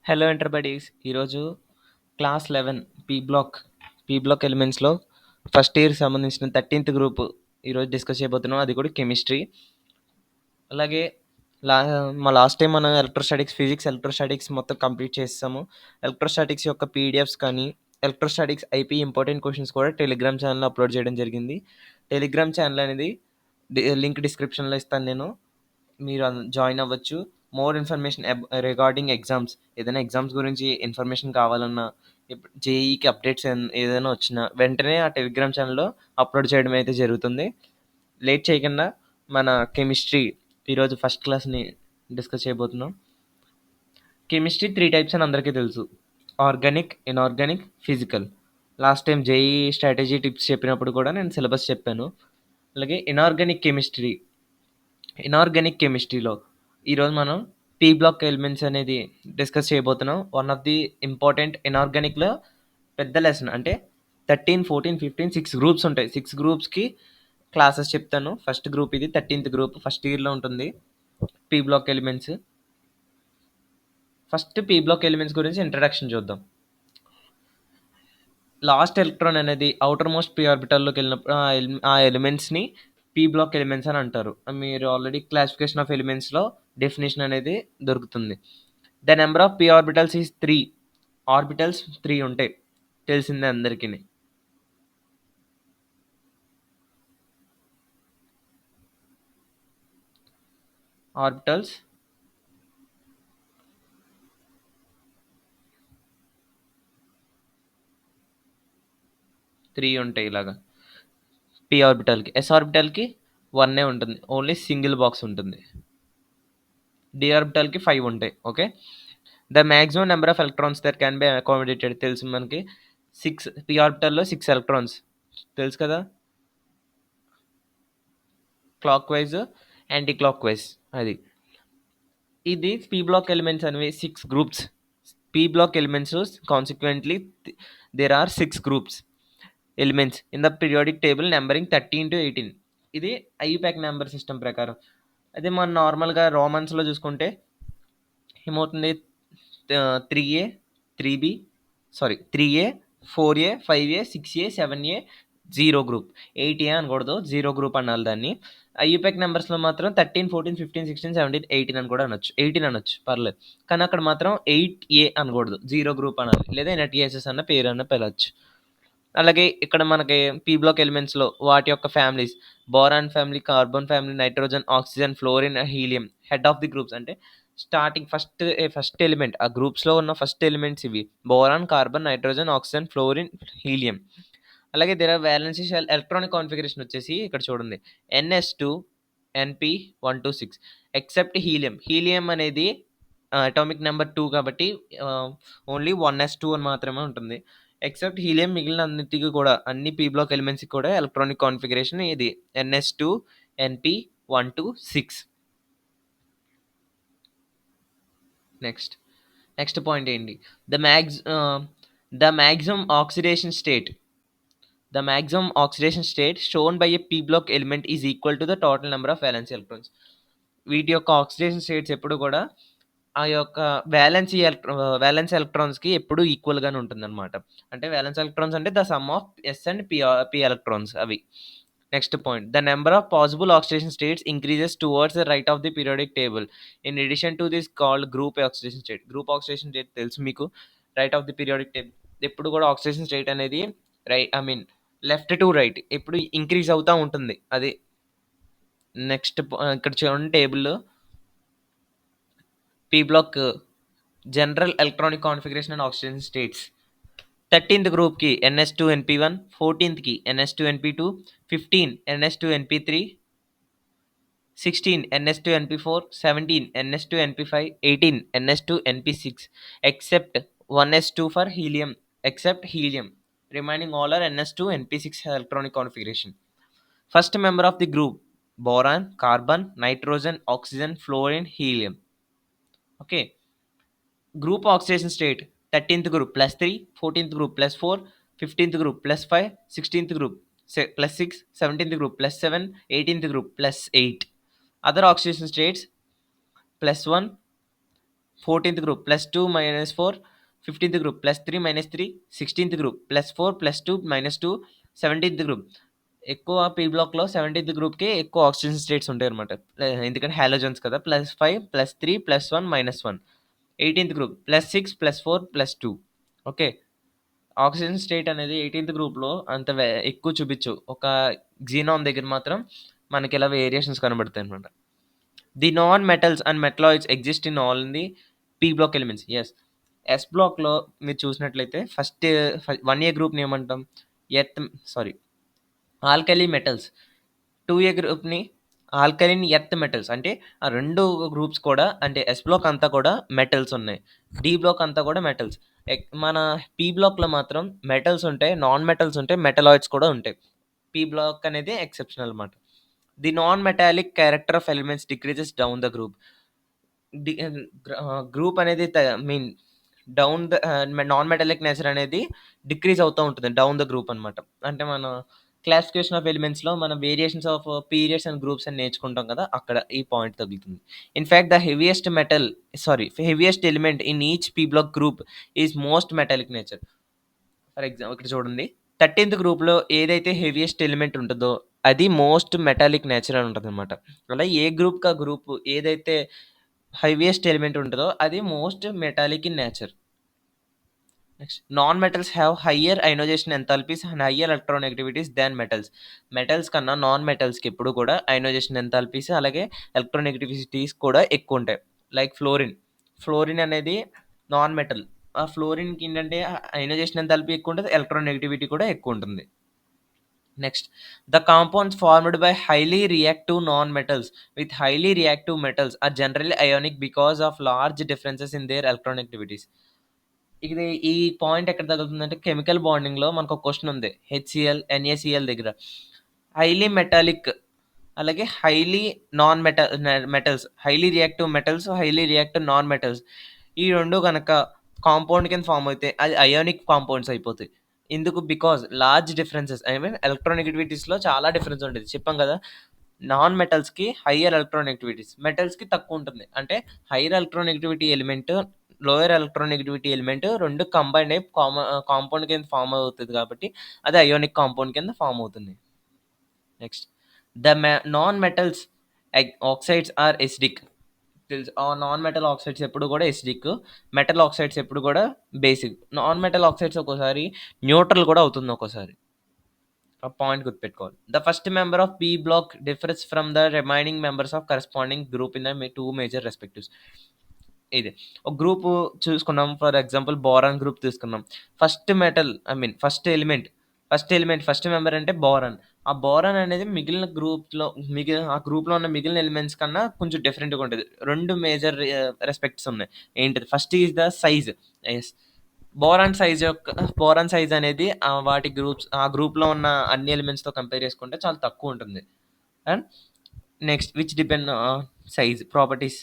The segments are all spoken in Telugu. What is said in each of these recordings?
హలో ఎంటర్బడీస్ ఈరోజు క్లాస్ 11 పీ బ్లాక్ ఎలిమెంట్స్లో ఫస్ట్ ఇయర్ సంబంధించిన 13th గ్రూప్ ఈరోజు డిస్కస్ చేయబోతున్నాం. అది కూడా కెమిస్ట్రీ. అలాగే లా మా లాస్ట్ టైం మనం ఫిజిక్స్ ఎలక్ట్రోస్టాటిక్స్ మొత్తం కంప్లీట్ చేసాము. ఎలక్ట్రోస్టాటిక్స్ యొక్క పీడిఎఫ్స్ కానీ ఎలక్ట్రోస్టాటిక్స్ ఐపీ ఇంపార్టెంట్ క్వశ్చన్స్ కూడా టెలిగ్రామ్ ఛానల్లో అప్లోడ్ చేయడం జరిగింది. టెలిగ్రామ్ ఛానల్ అనేది లింక్ డిస్క్రిప్షన్లో ఇస్తాను నేను. మీరు జాయిన్ అవ్వచ్చు. మోర్ ఇన్ఫర్మేషన్ రిగార్డింగ్ ఎగ్జామ్స్, ఏదైనా ఎగ్జామ్స్ గురించి ఇన్ఫర్మేషన్ కావాలన్నా, జేఈకి అప్డేట్స్ ఏదైనా వచ్చినా వెంటనే ఆ టెలిగ్రామ్ ఛానల్లో అప్లోడ్ చేయడం అయితే జరుగుతుంది. లేట్ చేయకుండా మన కెమిస్ట్రీ ఈరోజు ఫస్ట్ క్లాస్ని డిస్కస్ చేయబోతున్నాం. కెమిస్ట్రీ 3 టైప్స్ అని అందరికీ తెలుసు: organic, inorganic, physical. Last time JEE strategy tips చెప్పినప్పుడు కూడా నేను సిలబస్ చెప్పాను. అలాగే ఇనార్గానిక్ కెమిస్ట్రీలో ఈరోజు మనం పీ బ్లాక్ ఎలిమెంట్స్ అనేది డిస్కస్ చేయబోతున్నాం. వన్ ఆఫ్ ది ఇంపార్టెంట్ ఇనార్గానిక్లో పెద్ద లెసన్. అంటే 13, 14, 15 6 గ్రూప్స్ ఉంటాయి. 6 గ్రూప్స్కి క్లాసెస్ చెప్తాను. ఫస్ట్ గ్రూప్ ఇది 13th గ్రూప్, ఫస్ట్ ఇయర్లో ఉంటుంది. P block elements. First P block elements గురించి ఇంట్రడక్షన్ చూద్దాం. లాస్ట్ ఎలక్ట్రాన్ అనేది అవుటర్ మోస్ట్ పీ ఆర్బిటల్లోకి వెళ్ళినప్పుడు ఆ ఎలిమెంట్స్ని పీ బ్లాక్ ఎలిమెంట్స్ అని అంటారు. మీరు ఆల్రెడీ క్లాసిఫికేషన్ ఆఫ్ ఎలిమెంట్స్లో డెఫినేషన్ అనేది దొరుకుతుంది. The number of P orbitals is 3. Orbitals 3 ఉంటాయి, తెలిసిందే అందరికీ. ఆర్బిటల్స్ 3 ఉంటాయి ఇలాగా పీ ఆర్బిటల్కి. ఎస్ ఆర్బిటల్కి 1 ఉంటుంది, ఓన్లీ సింగిల్ బాక్స్ ఉంటుంది. డి ఆర్బిటల్కి 5 ఉంటాయి. Okay. The maximum number of electrons that can be accommodated తెలుసు మనకి. 6 పీ ఆర్బిటల్లో 6 ఎలక్ట్రాన్స్ తెలుసు కదా. Clockwise, anticlockwise. అది ఇది పీ బ్లాక్ ఎలిమెంట్స్ అనేవి 6 groups. P block elements consequently there are 6 groups elements in the periodic table numbering 13 to 18. ఇది ఐయుపాక్ నెంబర్ సిస్టమ్ ప్రకారం. అదే మనం నార్మల్గా రోమన్స్లో చూసుకుంటే ఏమవుతుంది, 3A 3B 3A 4A 5A 6A 7A 0 group. 8A అనకూడదు, 0 గ్రూప్ అనాలి దాన్ని. ఐయుపాక్ నెంబర్స్లో మాత్రం 13, 14, 15, 16, 17, 18 అని కూడా అనొచ్చు. 18 అనొచ్చు, పర్లేదు. కానీ అక్కడ మాత్రం 8A అనకూడదు, 0 గ్రూప్ అనాలి. లేదా NTSS అన్న పేరు అన్న పిలవచ్చు. అలాగే ఇక్కడ మనకి పీ బ్లాక్ ఎలిమెంట్స్లో వాటి యొక్క families: boron family, carbon family, nitrogen, oxygen, fluorine, helium. Head of the groups అంటే స్టార్టింగ్ ఫస్ట్ ఎలిమెంట్, ఆ గ్రూప్స్లో ఉన్న ఫస్ట్ ఎలిమెంట్స్ ఇవి: boron, carbon, nitrogen, oxygen, fluorine, helium. అలాగే there are valency shell electronic configuration వచ్చేసి ఇక్కడ చూడండి, NS2 NP126 except helium. Helium అనేది అటామిక్ నెంబర్ 2 కాబట్టి ఓన్లీ 1s2 అని మాత్రమే ఉంటుంది. ఎక్సెప్ట్ హీలియం మిగిలిన అన్నిటికీ కూడా, అన్ని పీ బ్లాక్ ఎలిమెంట్స్కి కూడా ఎలక్ట్రానిక్ కాన్ఫిగరేషన్ ఇది NS2 NP126. నెక్స్ట్ పాయింట్ ఏంటి, the maximum oxidation state. The maximum oxidation state shown by a p block element is equal to the total number of valence electrons. వీటి యొక్క ఆక్సిడేషన్ స్టేట్స్ ఎప్పుడు కూడా ఆ యొక్క వ్యాలెన్స్ ఎలక్ట్రాన్స్కి ఎప్పుడు ఈక్వల్గానే ఉంటుంది అనమాట. అంటే వ్యాలెన్స్ ఎలక్ట్రాన్స్ అంటే the sum of S and P electrons అవి. Next point, the number of possible oxidation states increases towards the right of the periodic table in addition to this called group oxidation state. Group oxidation state తెలుసు మీకు. Right of the periodic table ఎప్పుడు కూడా ఆక్సిడేషన్ స్టేట్ అనేది లెఫ్ట్ టు రైట్ ఎప్పుడు ఇంక్రీజ్ అవుతూ ఉంటుంది. అది నెక్స్ట్ ఇక్కడ చూడండి టేబుల్లో P block general electronic configuration and oxidation states. 13th గ్రూప్కి NS2 NP1, 14th NS2 NP2, 15 NS2 NP3, 16 NS2 NP4, 17 NS2 NP5, 18 NS2 NP6 except 1s2 for helium, except helium. Remaining all are NS2 NP6 electronic configuration. First member of the group: boron, carbon, nitrogen, oxygen, fluorine, helium. Okay. Group oxidation state: 13th group +3, 14th group +4, 15th group +5, 16th group +6, 17th group +7, 18th group +8. Other oxidation states: +1, 14th group +2 -4 15th group +3 -3 16th group +4 +2 -2 17th group. ఎక్కువ పీ బ్లాక్‌లో 17th గ్రూప్‌కి ఎక్కువ ఆక్సిజన్ స్టేట్స్ ఉంటాయన్నమాట. ఎందుకంటే హాలోజన్స్ కదా! +5 +3 +1 -1. 18th group +6 +4 +2. Okay. Oxygen state అనేది 18th గ్రూప్‌లో అంత ఎక్కువ చూపిచ్చవు. ఒక క్సినాన్ దగ్గర మాత్రం మనకిలా వేరియేషన్స్ కనబడతాయన్నమాట. The non metals and metalloids exist in all the P block elements. Yes. S బ్లాక్‌లో మీరు చూసినట్లయితే ఫస్ట్ 1 గ్రూప్‌ని ఏమంటాం? Earth sorry alkali metals. 2 గ్రూప్‌ని ఆల్కలీన్ ఎర్త్ మెటల్స్. అంటే ఆ 2 గ్రూప్స్ కూడా అంటే ఎస్ బ్లాక్ అంతా కూడా మెటల్స్ ఉన్నాయి. డి బ్లాక్ అంతా కూడా మెటల్స్. మన పీ బ్లాక్‌లో మాత్రం మెటల్స్ ఉంటాయి. నాన్ మెటల్స్ ఉంటాయి. మెటలాయిడ్స్ కూడా ఉంటాయి. పీ బ్లాక్ అనేది ఎక్సెప్షనల్ మాట. The non metallic character of elements decreases down the group. Group అనేది mean down the non metallic nature అనేది డిక్రీజ్ అవుతూ ఉంటుంది. డౌన్ ద గ్రూప్ అనమాట. అంటే మన క్లాసిఫికేషన్ ఆఫ్ ఎలిమెంట్స్‌లో మనం variations of periods and groups అని నేర్చుకుంటాం కదా! అక్కడ ఈ పాయింట్ తగులుతుంది. In fact the heaviest element in each p block group is most metallic nature. For example ఇక్కడ చూడండి. 13థ్ గ్రూప్‌లో ఏదైతే హెవియెస్ట్ ఎలిమెంట్ ఉంటదో అది మోస్ట్ మెటాలిక్ నేచర్ అని ఉంటదనమాట. అలా ఏ గ్రూప్‌కి ఆ గ్రూప్ ఏదైతే హెవియెస్ట్ ఎలిమెంట్ ఉంటదో అది most metallic in nature. Next non metals have higher ionization enthalpies and higher electronegativities than metals. Metals కన్నా నాన్ మెటల్స్‌కి ఎప్పుడు కూడా అయనైజేషన్ ఎంథాల్పీస్ అలాగే ఎలక్ట్రోనెగటివిటీస్ కూడా ఎక్కువుంటాయి. Like fluorine. ఫ్లోరిన్ అనేది నాన్ మెటల్. ఆ ఫ్లోరిన్‌కి ఏంటంటే అయనైజేషన్ ఎంథాల్పీ ఎక్కువుంటది. ఎలక్ట్రోనెగటివిటీ కూడా ఎక్కువుంటుంది. Next the compounds formed by highly reactive non metals with highly reactive metals are generally ionic because of large differences in their ఎలక్ట్రోనెగటివిటీస్. ఇది ఈ పాయింట్ ఎక్కడ తగులుతుందంటే కెమికల్ బాండింగ్‌లో మనకొక క్వెషన్ ఉంది. హెచ్‌సీఎల్, ఎన్ఏసీఎల్ దగ్గర. హైలీ మెటాలిక్ అలాగే highly non metals, highly reactive metals, highly reactive non metals. ఈ 2 గనక కాంపౌండ్ కింద ఫార్మ్ అయితే అది అయానిక్ కాంపౌండ్స్ అయిపోతాయి. ఎందుకు? Because large differences I mean ఎలక్ట్రోనెగటివిటీస్‌లో చాలా డిఫరెన్స్ ఉంటది. చెప్పాం కదా! నాన్ మెటల్స్‌కి హైయర్ ఎలక్ట్రోనెగటివిటీస్. మెటల్స్‌కి తక్కువుంటుంది. అంటే higher electronegativity element, lower electronegativity element 2 combined అయ్యి కాంపౌండ్ కింద ఫార్మ్ అవుతది కాబట్టి అది అయానిక్ కాంపౌండ్ కింద ఫార్మ్ అవుతుంది. Next the non metals oxides are acidic. తెలుసు. నాన్ మెటల్ ఆక్సైడ్స్ ఎప్పుడు కూడా ఎసిడిక్. మెటల్ ఆక్సైడ్స్ ఎప్పుడు కూడా బేసిక్. నాన్ మెటల్ ఆక్సైడ్స్ ఒక్కోసారి న్యూట్రల్ కూడా అవుతుంది ఒక్కోసారి. ఆ పాయింట్ గుర్తుపెట్టుకోవాలి. The first member of p block difference from the remaining members of corresponding group in the 2 major respectives. ఇది. ఒక గ్రూప్ చూసుకున్నాం. ఫర్ ఎగ్జాంపుల్ బోరాన్ గ్రూప్ తీసుకున్నాం. First metal I mean first member అంటే బోరాన్. ఆ బోరాన్ అనేది మిగిలిన ఆ గ్రూప్‌లో ఉన్న మిగిలిన ఎలిమెంట్స్ కన్నా కొంచెం డిఫరెంట్‌గా ఉంటది. 2 మేజర్ రెస్పెక్ట్స్ ఉన్నాయి. ఏంటిది? First is the size. Yes. Boron size అనేది వాటి ఆ గ్రూప్‌లో ఉన్న అన్ని ఎలిమెంట్స్‌తో కంపేర్ చేసుకుంటే చాలా తక్కువుంటుంది. And next which depend size properties.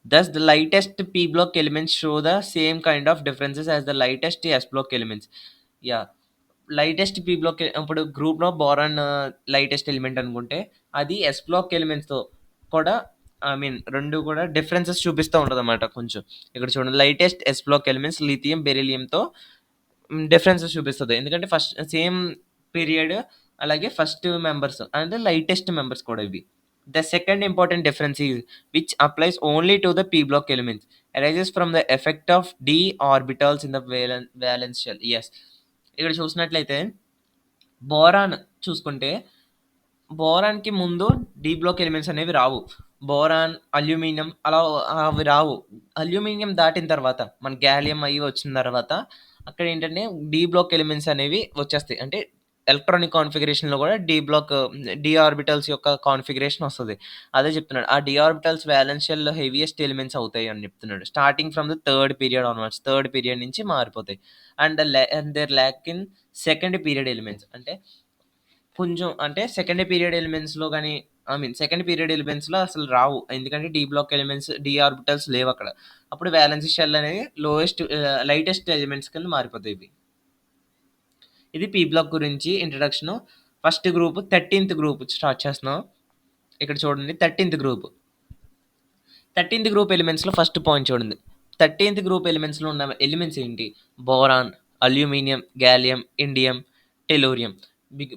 Thus, the lightest p block elements show the same kind of differences as the lightest s block elements. Yeah, lightest p block ఇప్పుడు గ్రూప్‌లో బోరాన్ లైటెస్ట్ ఎలిమెంట్ అనుకుంటే అది ఎస్ బ్లాక్ ఎలిమెంట్స్‌తో కూడా ఐ మీన్ 2 కూడా డిఫరెన్సెస్ చూపిస్తా ఉంటదన్నమాట కొంచెం. ఇక్కడ చూడండి lightest s block elements lithium, బెరిలియంతో డిఫరెన్సెస్ చూపిస్తది. ఎందుకంటే ఫస్ట్ సేమ్ పీరియడ్ అలాగే ఫస్ట్ మెంబర్స్ అంటే లైటెస్ట్ మెంబర్స్ కూడా ఇవి. The second important difference is which applies only to the p block elements arises from the effect of d orbitals in the valence shell. Yes. ఇక్కడ చూసినట్లయితే బోరాన్ చూసుకుంటే బోరాన్‌కి ముందు డి బ్లాక్ ఎలిమెంట్స్ అనేవి రావు. బోరాన్, అల్యూమినియం అలా అవి రావు. అల్యూమినియం దాటిన తర్వాత మన గాలియం అయి వచ్చిన తర్వాత అక్కడేంటంటే డి బ్లాక్ ఎలిమెంట్స్ అనేవి వచ్చేస్తాయి. అంటే ఎలక్ట్రానిక్ కాన్ఫిగరేషన్‌లో కూడా డి ఆర్బిటల్స్ యొక్క కాన్ఫిగరేషన్ వస్తది. అదే చెప్తున్నాడు. ఆ డి ఆర్బిటల్స్ వాలెన్స్ షెల్‌లో హెవియెస్ట్ ఎలిమెంట్స్ అవుతాయి అని చెప్తున్నాడు. Starting from the third period onwards. Third period నుంచి మారిపోతాయి. And there lack in second period elements. అంటే కొంచెం అంటే సెకండ్ పీరియడ్ ఎలిమెంట్స్‌లో గాని ఐ మీన్ సెకండ్ పీరియడ్ ఎలిమెంట్స్‌లో అసలు రావు. ఎందుకంటే d block elements, d orbitals లేవక్కడ. అప్పుడు వాలెన్స్ షెల్ అనేది లైటెస్ట్ ఎలిమెంట్స్ కింద మారిపోతాయి ఇవి. ఇది పీ బ్లాక్ గురించి ఇంట్రడక్షను. ఫస్ట్ గ్రూప్ 13థ్ గ్రూప్ స్టార్ట్ చేస్తున్నాం. ఇక్కడ చూడండి 13థ్ గ్రూప్. 13థ్ గ్రూప్ ఎలిమెంట్స్‌లో ఫస్ట్ పాయింట్ చూడండి. 13th గ్రూప్ ఎలిమెంట్స్‌లో ఉన్న ఎలిమెంట్స్ ఏంటి? Boron, aluminium, gallium, indium, tellurium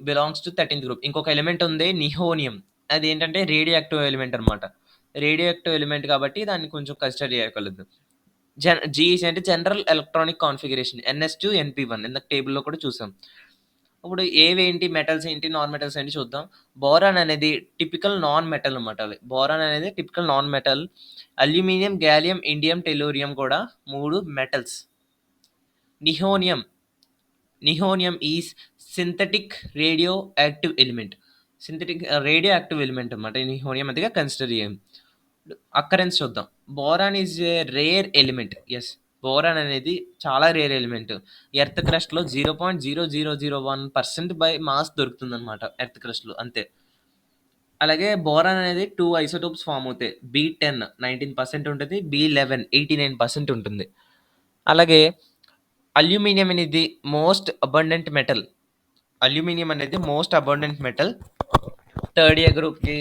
belongs to 13th group. ఇంకొక ఎలిమెంట్ ఉంది నిహోనియం. అదేంటంటే రేడియో యాక్టివ్ ఎలిమెంట్ అనమాట. రేడియో యాక్టివ్ ఎలిమెంట్ కాబట్టి దాన్ని కొంచెం కన్సిడర్ చేయగలదు. జీఈసీ అంటే జనరల్ ఎలక్ట్రానిక్ కాన్ఫిగరేషన్. ఎన్ఎస్2, ఎన్పి1 ఇందాక టేబుల్‌లో కూడా చూసాం. ఇప్పుడు ఏవేంటి, మెటల్స్ ఏంటి, నాన్ మెటల్స్ ఏంటి చూద్దాం. బోరాన్ అనేది టిపికల్ నాన్ మెటల్ అనమాట. బోరాన్ అనేది typical non metal. Aluminium, gallium, indium, tellurium కూడా 3 metals. Nihonium nihonium is synthetic radioactive element. Synthetic radioactive element అనమాట. నిహోనియం అంతగా కన్సిడర్ చేయం. అక్కరెన్స్ చూద్దాం. Boron is a rare element. Yes, boron అనేది చాలా రేర్ ఎలిమెంట్. ఎర్త్ క్రస్ట్‌లో 0.0001% బై మాస్ దొరుకుతుందనమాట ఎర్త్ క్రస్ట్‌లో అంతే. అలాగే బోరాన్ అనేది 2 ఐసోటోప్స్ ఫార్మ్ అవుతాయి. B10 19% ఉంటది. B11 89% ఉంటుంది. అలాగే అల్యూమినియం అనేది మోస్ట్ అబండెంట్ మెటల్. అల్యూమినియం అనేది most abundant metal. Third year గ్రూప్‌కి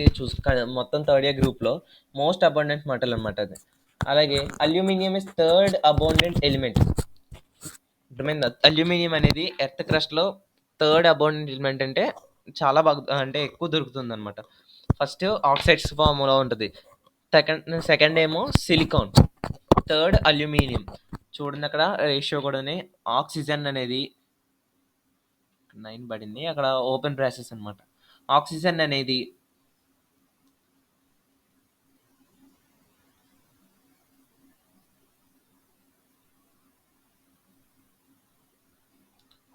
మొత్తం థర్డ్ ఇయర్ గ్రూప్‌లో మోస్ట్ అబండెంట్ మెటల్ అనమాట అది. అలాగే aluminium is third abundant element. అర్థమైందా? అల్యూమినియం అనేది ఎర్త్ క్రస్ట్‌లో థర్డ్ అబండెంట్ ఎలిమెంట్ అంటే చాలా బాగా అంటే ఎక్కువ దొరుకుతుందనమాట. ఫస్ట్ ఆక్సైడ్స్ ఫార్మ్‌లో ఉంటది. సెకండ్ ఏమో సిలికాన్. Third aluminium. చూడండి అక్కడ రేషియో కూడాని ఆక్సిజన్ అనేది 9 పడింది. అక్కడ ఓపెన్ బ్రాసెస్ అనమాట. ఆక్సిజన్ అనేది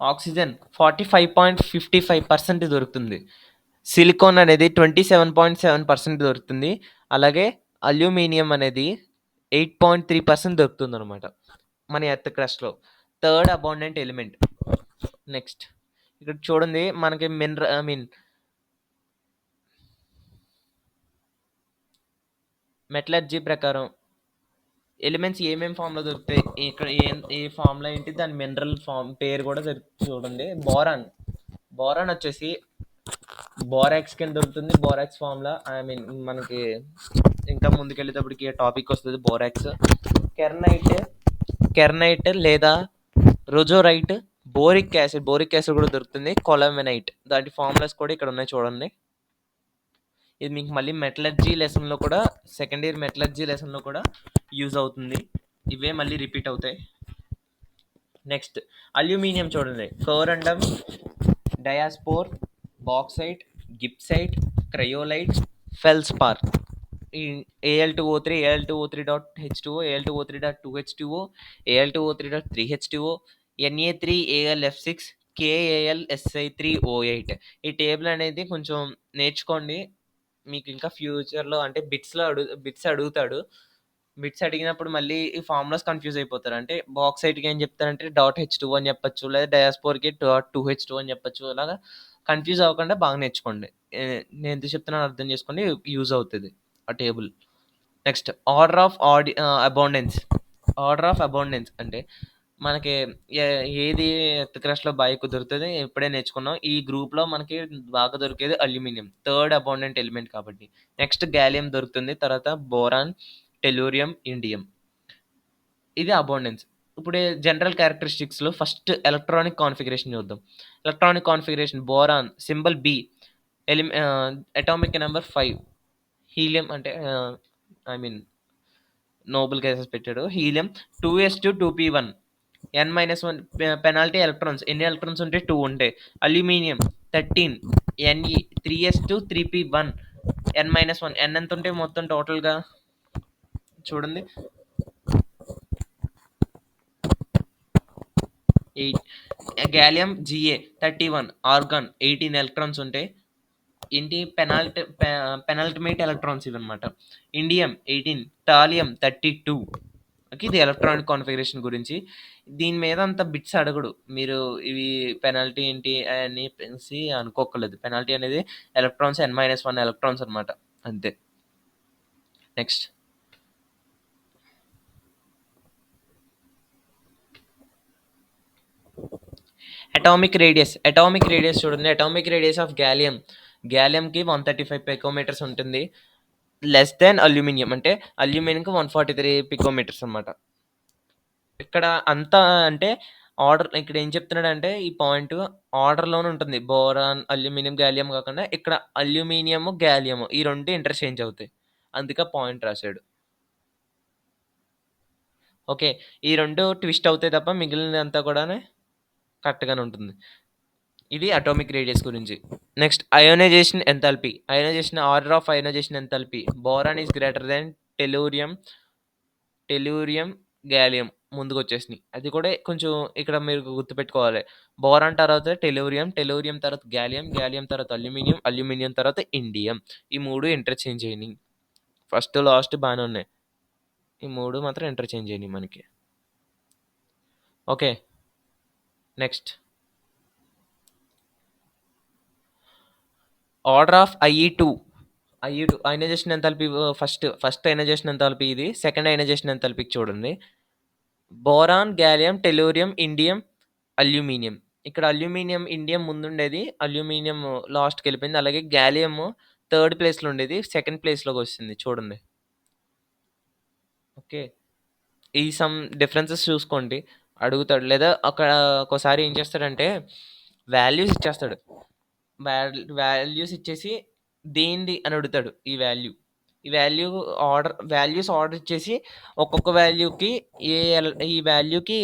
ఆక్సిజన్ 45.55% దొరుకుతుంది. సిలికాన్ అనేది 27.7% దొరుకుతుంది. అలాగే అల్యూమినియం అనేది 8.3% దొరుకుతుందనమాట మన ఎర్త్ క్రస్ట్‌లో. Third abundant element. నెక్స్ట్ ఇక్కడ చూడండి మనకి మెటలర్జీ ప్రకారం ఎలిమెంట్స్ ఏమేమి ఫామ్‌లో దొరుకుతాయి, ఇక్కడ ఏ ఫామ్‌లో ఏంటి, దాని మినరల్ ఫామ్ పేరు కూడా చూడండి. బోరాన్ వచ్చేసి బోరాక్స్ కింద దొరుకుతుంది. బోరాక్స్ ఫామ్‌లో మనకి ఇంకా ముందుకెళ్ళేటప్పటికి టాపిక్ వస్తుంది బోరాక్స్. కెర్నైట్ లేదా రోజోరైట్, బోరిక్ యాసిడ్ కూడా దొరుకుతుంది. కొలమెనైట్ దాని ఫార్ములాస్ కూడా ఇక్కడ ఉన్నాయి చూడండి. ఇది మీకు మళ్ళీ మెటలర్జీ లెసన్లో కూడా సెకండ్ ఇయర్ మెటలర్జీ లెసన్లో కూడా యూజ్ అవుతుంది. ఇవే మళ్ళీ రిపీట్ అవుతాయి. నెక్స్ట్ అల్యూమినియం చూడండి. Corundum, diaspore, bauxite, gibbsite, cryolite, feldspar. Al2O3, Al2O3.H2O, Al2O3.2H2O, Al2O3.3H2O, Na3Alf6, KAlSi3O8. ఈ టేబుల్ అనేది కొంచెం నేర్చుకోండి. మీకు ఇంకా ఫ్యూచర్‌లో అంటే బిట్స్ అడుగుతాడు. బిట్స్ అడిగినప్పుడు మళ్ళీ ఈ ఫార్ములాస్ కన్‌ఫ్యూజ్ అయిపోతారు. అంటే బాక్సైట్‌కి ఏం చెప్తారంటే .H2O అని చెప్పొచ్చు. లేదా డయాస్పోర్‌కి .2H2O అని చెప్పొచ్చు. అలాగా కన్‌ఫ్యూజ్ అవ్వకుండా బాగా నేర్చుకోండి. నేను ఎందుకు చెప్తున్నానో అర్థం చేసుకోండి. యూజ్ అవుతది ఆ table. Next order of abundance అంటే మనకి ఏది ఎర్త్ క్రస్ట్‌లో బాగా ఎక్కువ దొరుకుతది ఇప్పుడే నేర్చుకున్నాం. ఈ గ్రూప్‌లో మనకి బాగా దొరికేది అల్యూమినియం. థర్డ్ అబాండెంట్ ఎలిమెంట్ కాబట్టి. నెక్స్ట్ గాలియం దొరుకుతుంది. తర్వాత బోరాన్, టెలూరియం, ఇండియం. ఇది అబాండెన్స్. ఇప్పుడు జనరల్ క్యారెక్టరిస్టిక్స్‌లో ఫస్ట్ ఎలక్ట్రానిక్ కాన్ఫిగరేషన్ చూద్దాం. Electronic configuration boron symbol B, atomic number 5. Helium అంటే నోబెల్ గ్యాసెస్ పెట్టాడు. Helium 2s2 2p1, n-1 penalty electrons. ఎన్ని ఎలక్ట్రాన్స్ ఉంటే 2 ఉంటాయి. Aluminium 13, Ne 3s2 3p1, n-1. n ఎంత ఉంటే మొత్తం టోటల్‌గా చూడండి 8. గాలియం Ga 31, ఆర్గాన్ 18 ఎలక్ట్రాన్స్ ఉంటాయి. ఏంటి పెనాల్టిమేట్ ఎలక్ట్రాన్స్ ఇవన్నమాట. Indium 18, thallium 32. ఇది ఎలక్ట్రానిక్ కాన్ఫిగరేషన్ గురించి. దీని మీద అంత బిట్స్ అడగడు. మీరు ఇవి పెనాల్టీ ఏంటి అని అనుకోకర్లేదు. పెనాల్టీ అనేది ఎలక్ట్రాన్స్ n-1 ఎలక్ట్రాన్స్ అనమాట అంతే. నెక్స్ట్ అటామిక్ రేడియస్ చూడండి. అటామిక్ రేడియస్ ఆఫ్ గాలియంకి 135 పికోమీటర్స్ ఉంటుంది. లెస్ దాన్ అల్యూమినియం అంటే అల్యూమినియంకి 143 పికోమీటర్స్ అనమాట. ఇక్కడ అంతా అంటే ఆర్డర్ ఇక్కడ ఏం చెప్తున్నాడంటే ఈ పాయింట్ ఆర్డర్‌లోనే ఉంటుంది. బోరాన్, అల్యూమినియం, గాలియం కాకుండా ఇక్కడ అల్యూమినియం, గాలియం ఈ 2 ఇంటర్‌చేంజ్ అవుతాయి. అందుకే ఆ పాయింట్ రాసాడు. ఓకే. ఈ 2 ట్విస్ట్ అవుతాయి తప్ప మిగిలినదంతా కూడాను కరెక్ట్‌గానే ఉంటుంది. ఇది అటామిక్ రేడియస్ గురించి. Next ionisation enthalpy. Ionisation order of ionisation enthalpy. Boron is greater than tellurium, tellurium, gallium ముందుకొచ్చేసినాయి. అది కూడా కొంచెం ఇక్కడ మీరు గుర్తుపెట్టుకోవాలి. బోరాన్ తర్వాత టెల్లూరియం, టెల్లూరియం తర్వాత గాలియం, గాలియం తర్వాత అల్యూమినియం, అల్యూమినియం తర్వాత ఇండియం. ఈ 3 ఇంటర్‌చేంజ్ అయినాయి. ఫస్ట్, లాస్ట్ బానే ఉన్నాయి. ఈ 3 మాత్రం ఇంటర్‌చేంజ్ అయినాయి మనకి. Okay. Next order of IE two. IE two ionization enthalpy first ionization enthalpy ఇది. సెకండ్ అయనైజేషన్ ఎంథాల్పీకి చూడండి. Boron, gallium, tellurium, indium, aluminium. ఇక్కడ అల్యూమినియం, ఇండియం ముందుండేది. అల్యూమినియం లాస్ట్‌కెళ్ళిపోయింది. అలాగే గాలియం థర్డ్ ప్లేస్‌లో ఉండేది. సెకండ్ ప్లేస్‌లోకొచ్చేసింది చూడండి. ఓకే. ఈ సమ్ డిఫరెన్సెస్ చూసుకోండి. అడుగుతాడు. లేదా అక్కడ ఒక్కోసారి ఏం చేస్తాడంటే వాల్యూస్ ఇచ్చేస్తాడు. వాల్యూస్ ఇచ్చేసి దేనిది అని అడుగుతాడు ఈ వాల్యూ. ఈ వాల్యూస్ ఆర్డర్ ఇచ్చేసి ఒక్కొక్క వాల్యూకి ఈ వాల్యూకి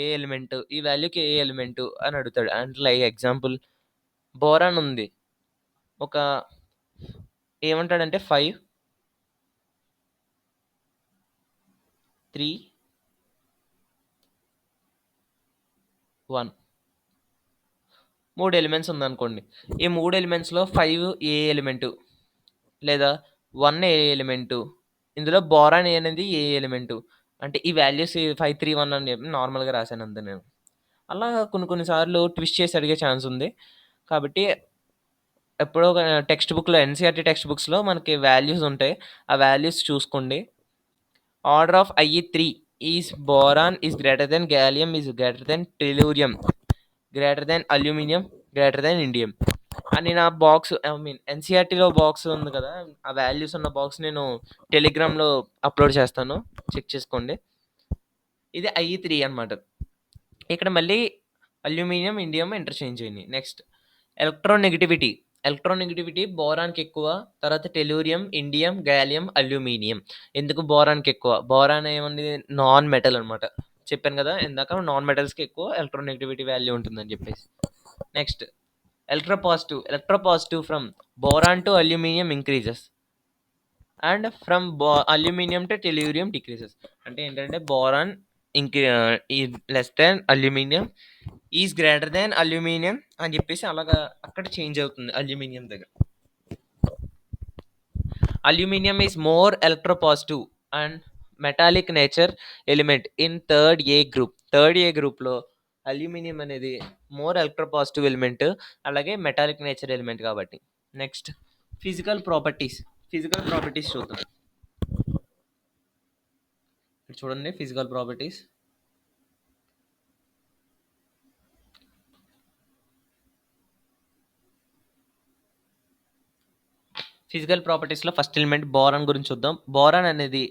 ఏ ఎలిమెంట్, ఈ వాల్యూకి ఏ ఎలిమెంట్ అని అడుగుతాడు. అంటే లైక్ ఎగ్జాంపుల్ బోరాన్ ఉంది. ఒక ఏమంటాడంటే 5, 3, 1 3 ఎలిమెంట్స్ ఉందనుకోండి. ఈ 3 ఎలిమెంట్స్‌లో 5 ఏ ఎలిమెంటు లేదా 1 ఏ ఎలిమెంటు. ఇందులో బోరాన్ అనేది ఏ ఎలిమెంటు. అంటే ఈ వాల్యూస్ 5, 3, 1 అని చెప్పి నార్మల్‌గా రాసాను అంతే నేను. అలా కొన్ని కొన్ని సార్లు ట్విస్ట్ చేసి అడిగే ఛాన్స్ ఉంది. కాబట్టి ఎప్పుడో ఒక టెక్స్ట్ బుక్‌లో ఎన్‌సీఈఆర్‌టీ టెక్స్ట్ బుక్స్‌లో మనకి వాల్యూస్ ఉంటాయి. ఆ వాల్యూస్ చూసుకోండి. ఆర్డర్ ఆఫ్ ఐఈ3 is boron is greater than gallium is greater than tellurium greater than aluminium greater than indium అని నా బాక్స్ ఎన్‌సీఈఆర్‌టీలో బాక్స్ ఉంది కదా! ఆ వాల్యూస్ ఉన్న బాక్స్ నేను టెలిగ్రామ్‌లో అప్‌లోడ్ చేస్తాను. చెక్ చేసుకోండి. ఇది ఐఈ3 అనమాట. ఇక్కడ మళ్ళీ అల్యూమినియం, ఇండియం ఇంటర్‌చేంజ్ అయినాయి. Next electronegativity. ఎలక్ట్రోనెగటివిటీ బోరాన్‌కి ఎక్కువ. తర్వాత టెల్లూరియం, ఇండియం, గాలియం, అల్యూమినియం. ఎందుకు బోరాన్‌కి ఎక్కువ? బోరాన్ ఏముంది నాన్ మెటల్ అనమాట. చెప్పాను కదా! ఇందాక నాన్ మెటల్స్‌కి ఎక్కువ ఎలక్ట్రోనెగటివిటీ వాల్యూ ఉంటుందని చెప్పేసి. Next electropositive from boron to aluminium increases and from aluminium to tellurium decreases. అంటే ఏంటంటే boron less than aluminium is greater than aluminium అని చెప్పేసి అలాగా అక్కడ చేంజ్ అవుతుంది అల్యూమినియం దగ్గర. Aluminium is more electropositive and metallic nature element in third A గ్రూప్లో అల్యూమినియం అనేది మోర్ ఎలక్ట్రోపాజిటివ్ ఎలిమెంట్, అలాగే మెటాలిక్ నేచర్ ఎలిమెంట్ కాబట్టి. Next physical properties. Physical properties చూద్దాం. ఇక్కడ చూడండి ఫిజికల్ ప్రాపర్టీస్. ఫిజికల్ ప్రాపర్టీస్లో ఫస్ట్ ఎలిమెంట్ బోరాన్ గురించి చూద్దాం. బోరాన్ అనేది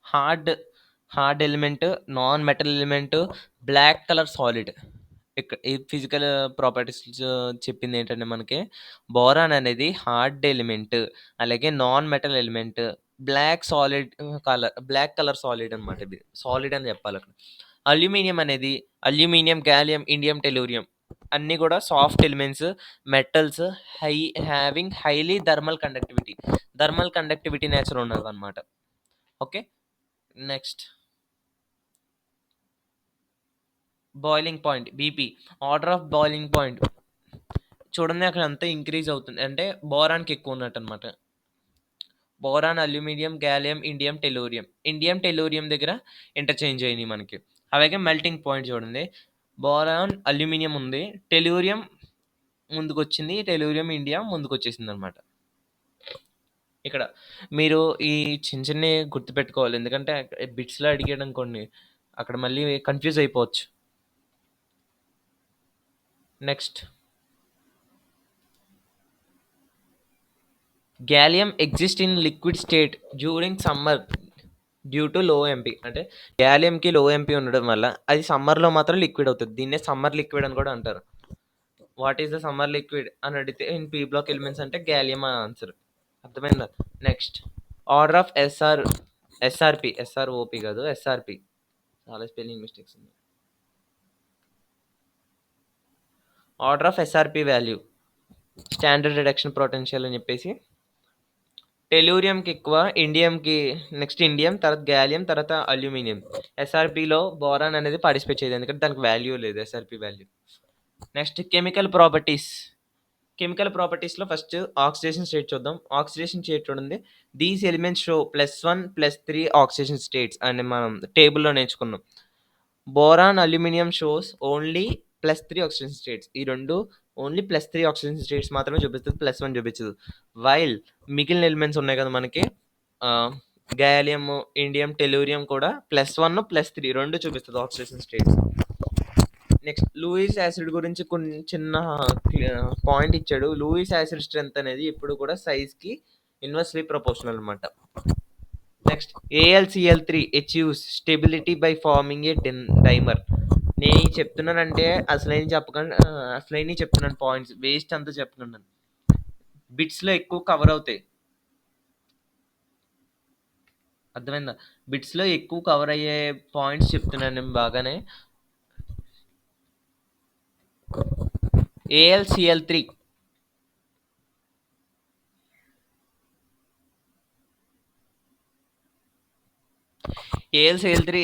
hard hard element, non metal element, black colour solid. ఇక్కడ ఈ ఫిజికల్ ప్రాపర్టీస్ చెప్పింది ఏంటంటే మనకి బోరాన్ అనేది హార్డ్ ఎలిమెంట్, అలాగే non metal element, black colour solid అనమాట. ఇది సాలిడ్ అని చెప్పాలి అక్కడ. అల్యూమినియం అనేది అల్యూమినియం, గాలియం, ఇండియం, టెల్లూరియం అన్నీ కూడా soft elements, metals, high having highly thermal conductivity nature ఉన్నదన్నమాట. Okay. Next boiling point BP. Order of boiling point చూడండి అక్కడ అంతా ఇంక్రీజ్ అవుతుంది. అంటే బోరాన్కి ఎక్కువ ఉన్నట్టు అనమాట. Boron, aluminium, gallium, indium tellurium దగ్గర ఇంటర్చేంజ్ అయినాయి మనకి. అలాగే మెల్టింగ్ పాయింట్ చూడండి. బోరాన్, అల్యూమినియం ఉంది, టెల్లూరియం ముందుకొచ్చింది, టెల్లూరియం, ఇండియం ముందుకొచ్చేసింది అనమాట. ఇక్కడ మీరు ఈ చిన్న చిన్నవి గుర్తుపెట్టుకోవాలి. ఎందుకంటే బిట్స్లో అడిగాడు అనుకోండి అక్కడ మళ్ళీ కన్ఫ్యూజ్ అయిపోవచ్చు. Next gallium exists in liquid state during summer due to లో ఎంపీ అంటే గ్యాలియంకి లో ఎంపీ ఉండడం వల్ల అది సమ్మర్లో మాత్రం లిక్విడ్ అవుతుంది. దీన్నే సమ్మర్ లిక్విడ్ అని కూడా అంటారు. What is the summer liquid అని అడిగితే ఇన్ పీ బ్లాక్ ఎలిమెంట్స్ అంటే గ్యాలియం అని ఆన్సర్. అర్థమైందా? Next order of SRP SROP కాదు ఎస్ఆర్పి, చాలా స్పెల్లింగ్ మిస్టేక్స్ ఉన్నాయి. Order of SRP value standard reduction potential అని చెప్పేసి టెలూరియంకి ఎక్కువ, ఇండియంకి నెక్స్ట్ ఇండియం, తర్వాత గ్యాలియం, తర్వాత అల్యూమినియం. ఎస్ఆర్పిలో బోరాన్ అనేది పార్టిసిపేట్ చేయదు ఎందుకంటే దానికి వాల్యూ లేదు ఎస్ఆర్పి వాల్యూ. నెక్స్ట్ కెమికల్ ప్రాపర్టీస్లో ఫస్ట్ ఆక్సిడేషన్ స్టేట్ చూద్దాం. ఆక్సిడేషన్ స్టేట్ చూడండి. These elements show +1 +3 oxidation states అని మనం టేబుల్లో నేర్చుకున్నాం. Boron aluminium shows only +3 oxidation states. ఈ రెండు ఓన్లీ +3 ఆక్సిడేషన్ స్టేట్స్ మాత్రమే చూపిస్తుంది, +1 చూపించదు. వైల్ మిగిలిన ఎలిమెంట్స్ ఉన్నాయి కదా మనకి, గ్యాలియం, ఇండియం, టెలూరియం కూడా +1 +3 రెండు చూపిస్తుంది oxidation states. Next Lewis acid గురించి కొన్ని చిన్న పాయింట్ ఇచ్చాడు. లూయిస్ యాసిడ్ స్ట్రెంత్ అనేది ఇప్పుడు కూడా సైజ్కి ఇన్వర్స్లీ ప్రపోర్షనల్ అనమాట. Next AlCl3 achieves stability by farming A dimer. నేను చెప్తున్నానంటే అసలైన చెప్తున్నాను, పాయింట్స్ వేస్ట్ అంతా చెప్తున్నాను. బిట్స్లో ఎక్కువ కవర్ అవుతాయి, అర్థమైందా? బిట్స్లో ఎక్కువ కవర్ అయ్యే పాయింట్స్ చెప్తున్నాను నేను బాగానే. AlCl3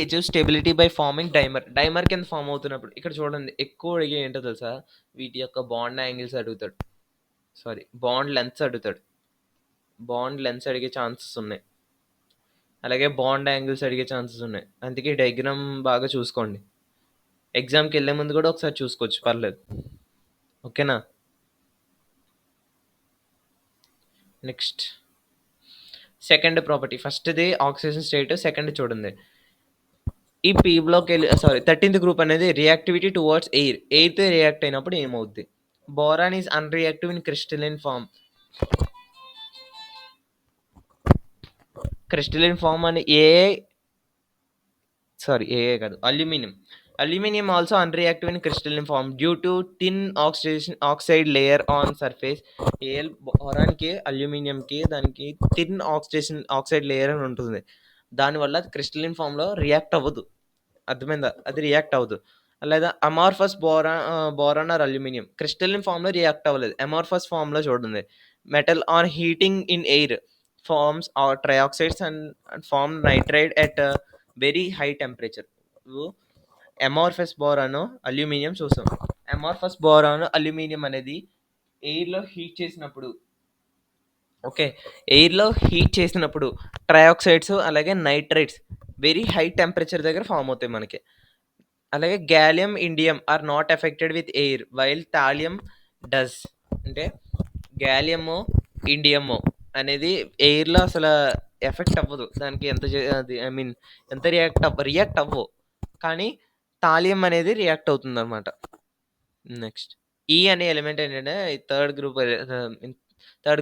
achieve stability by farming dimer కింద ఫామ్ అవుతున్నప్పుడు ఇక్కడ చూడండి ఎక్కువ అడిగే ఏంటో తెలుసా, వీటి యొక్క బాండ్ యాంగిల్స్ అడుగుతాడు, బాండ్ లెన్స్ అడిగే ఛాన్సెస్ ఉన్నాయి, అలాగే బాండ్ యాంగిల్స్ అడిగే ఛాన్సెస్ ఉన్నాయి. అందుకే డయాగ్రామ్ బాగా చూసుకోండి. ఎగ్జామ్కి వెళ్ళే ముందు కూడా ఒకసారి చూసుకోవచ్చు, పర్లేదు. ఓకేనా? నెక్స్ట్ సెకండ్ ప్రాపర్టీ, ఫస్ట్ది ఆక్సిజన్ స్టేట్, సెకండ్ చూడండి. ఈ పీ బ్లాక్ 13th గ్రూప్ అనేది రియాక్టివిటీ టువర్డ్స్ ఎయిర్తో రియాక్ట్ అయినప్పుడు ఏమవుద్ది? Boron is unreactive in crystalline form. Crystalline form అని ఏ కాదు, aluminium also unreactive in crystalline form due to thin oxide layer on surface. బోరాన్కి అల్యూమినియంకి దానికి థిన్ ఆక్సైడ్ లేయర్ అని ఉంటుంది, దానివల్ల క్రిస్టలిన్ ఫామ్లో రియాక్ట్ అవ్వదు. అర్థమైందా? అది రియాక్ట్ అవ్వదు. లేదా amorphous boron or aluminium crystalline ఫామ్లో రియాక్ట్ అవ్వలేదు, అమార్ఫస్ ఫామ్లో చూడండి. Metal on heating in air forms are trioxides and form nitride at very high temperature. Amorphous boron aluminium చూసాం. అమార్ఫస్ బోరాన్ అల్యూమినియం అనేది ఎయిర్లో హీట్ చేసినప్పుడు ట్రయాక్సైడ్స్ అలాగే నైట్రైడ్స్ వెరీ హై టెంపరేచర్ దగ్గర ఫామ్ అవుతాయి మనకి. అలాగే gallium, indium are not affected with air while thallium does. అంటే గ్యాలియము, ఇండియము అనేది ఎయిర్లో అసలు ఎఫెక్ట్ అవ్వదు, దానికి ఎంత రియాక్ట్ అవ్వవు, కానీ థాలియం అనేది రియాక్ట్ అవుతుంది అనమాట. నెక్స్ట్ ఈ అనే ఎలిమెంట్ ఏంటంటే థర్డ్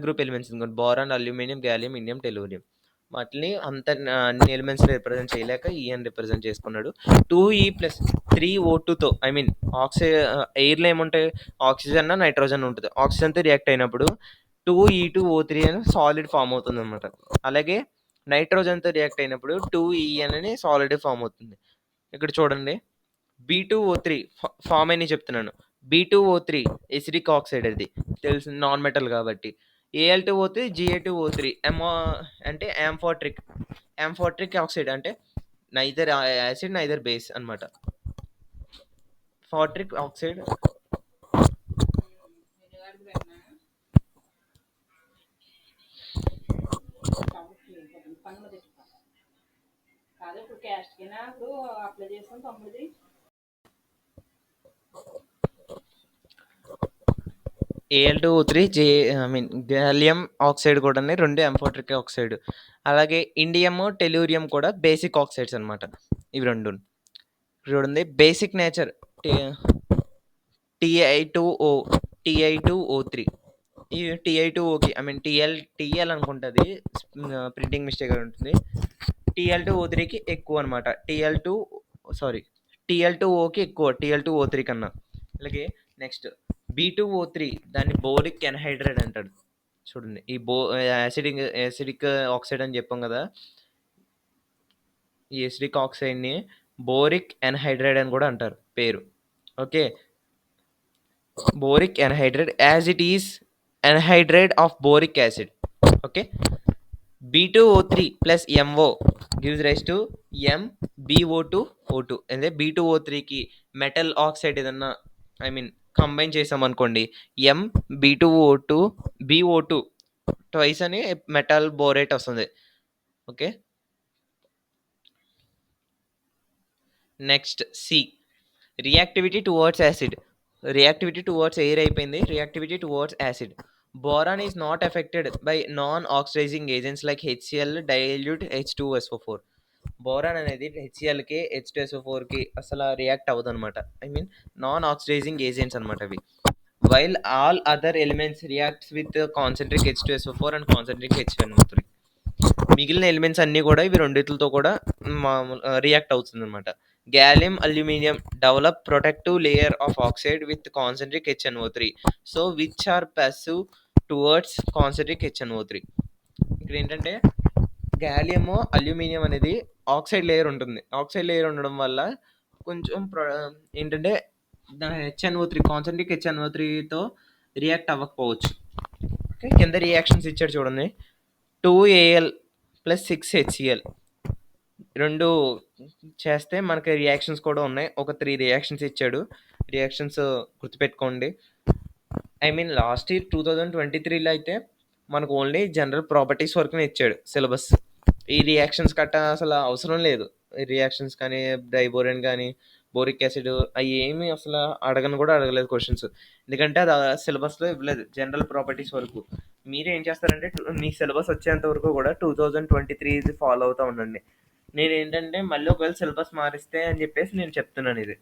గ్రూప్ ఎలిమెంట్స్ అనుకోండి, boron, aluminium, gallium, indium, tellurium. వాటిని అన్ని ఎలిమెంట్స్ రిప్రజెంట్ చేయలేక ఈ అని రిప్రజెంట్ చేసుకున్నాడు. 2E+3O2తో ఎయిర్లో ఏముంటాయి, ఆక్సిజన్, నైట్రోజన్ ఉంటుంది. ఆక్సిజన్తో రియాక్ట్ అయినప్పుడు 2E2O3 అని సాలిడ్ ఫామ్ అవుతుంది అనమాట. అలాగే నైట్రోజన్తో రియాక్ట్ అయినప్పుడు 2E అని సాలిడ్ ఫామ్ అవుతుంది. ఇక్కడ చూడండి, B2O3 ఫామ్ అని చెప్తున్నాను. B2O3 ఎసిడిక్ ఆక్సైడ్, అది తెలుసు, నాన్ మెటల్ కాబట్టి. Al2O3 Ga2O3 అంటే యాంఫోట్రిక్ ఆక్సైడ్, అంటే నైదర్ యాసిడ్ నైదర్ బేస్ అనమాట. ఫాట్రిక్ ఆక్సైడ్ Al2O3 గ్యాలియం ఆక్సైడ్ కూడా రెండు ఎంఫోట్రిక్ ఆక్సైడ్. అలాగే ఇండియం, టెలూరియం కూడా బేసిక్ ఆక్సైడ్స్ అనమాట. ఇవి రెండు చూడండి. బేసిక్ నేచర్ Ti2O3 ఈ Ti2Oకి టిఎల్ అనుకుంటుంది, ప్రింటింగ్ మిస్టేక్ ఉంటుంది. Tl2O3కి ఎక్కువ అనమాట. Tl2Oకి ఎక్కువ Tl2O3 కన్నా. అలాగే నెక్స్ట్ B2O3 దాన్ని బోరిక్ ఎన్హైడ్రైడ్ అంటాడు. చూడండి ఈ యాసిడిక్ ఆక్సైడ్ అని చెప్పాం కదా, ఈ ఎసిడిక్ ఆక్సైడ్ని బోరిక్ ఎన్హైడ్రైడ్ అని కూడా అంటారు పేరు. Okay, boric anhydride as it is anhydride of boric acid. Okay, B2O3 plus MO gives rise to MbO2O2. అంటే B2O3కి మెటల్ ఆక్సైడ్ ఏదన్నా కంబైన్ చేసాం అనుకోండి, Mb2O2 BO2 ట్వైస్ అని మెటల్ బోరేట్ వస్తుంది. Okay, next C, reactivity towards acid. Reactivity towards air అయిపోయింది, reactivity towards acid. Boron is not affected by non oxidizing agents like HCl dilute H2SO4. బోరాన్ అనేది హెచ్సిఎల్కి H2SO4కి అసలు రియాక్ట్ అవ్వదు అనమాట. నాన్ ఆక్సిడైజింగ్ ఏజెంట్స్ అనమాట అవి. While all other elements reacts with concentric H2SO4 and concentric H1O3. మిగిలిన ఎలిమెంట్స్ అన్నీ కూడా ఇవి రెండిట్లతో కూడా రియాక్ట్ అవుతుంది అనమాట. Gallium aluminum develop protective layer of oxide with concentric HNO3, so which are passive towards concentric HNO3. ఇక్కడ ఏంటంటే గ్యాలియం అల్యూమినియం అనేది ఆక్సైడ్ లేయర్ ఉంటుంది. ఆక్సైడ్ లేయర్ ఉండడం వల్ల కొంచెం ఏంటంటే HNO3 కాన్సెంట్రిక్ HNO3తో రియాక్ట్ అవ్వకపోవచ్చు. ఓకే, కింద రియాక్షన్స్ ఇచ్చాడు చూడండి. 2Al + 6HCl రెండు చేస్తే మనకి రియాక్షన్స్ కూడా ఉన్నాయి. ఒక 3 రియాక్షన్స్ ఇచ్చాడు. రియాక్షన్స్ గుర్తుపెట్టుకోండి. లాస్ట్ ఇయర్ 2023లో అయితే మనకు ఓన్లీ జనరల్ ప్రాపర్టీస్ వరకునే ఇచ్చాడు సిలబస్. ఈ రియాక్షన్స్ కట్ట అసలు అవసరం లేదు. ఈ రియాక్షన్స్ కానీ డైబోరేన్ కానీ బోరిక్ యాసిడ్ అవి ఏమి అసలు అడగను కూడా అడగలేదు క్వశ్చన్స్. ఎందుకంటే అది సిలబస్లో ఇవ్వలేదు, జనరల్ ప్రాపర్టీస్ వరకు. మీరేం చేస్తారంటే మీ సిలబస్ వచ్చేంత వరకు కూడా 2023 ఫాలో అవుతూ ఉండండి. నేను ఏంటంటే మళ్ళీ ఒకవేళ సిలబస్ మారిస్తే అని చెప్పేసి నేను చెప్తున్నాను ఇది.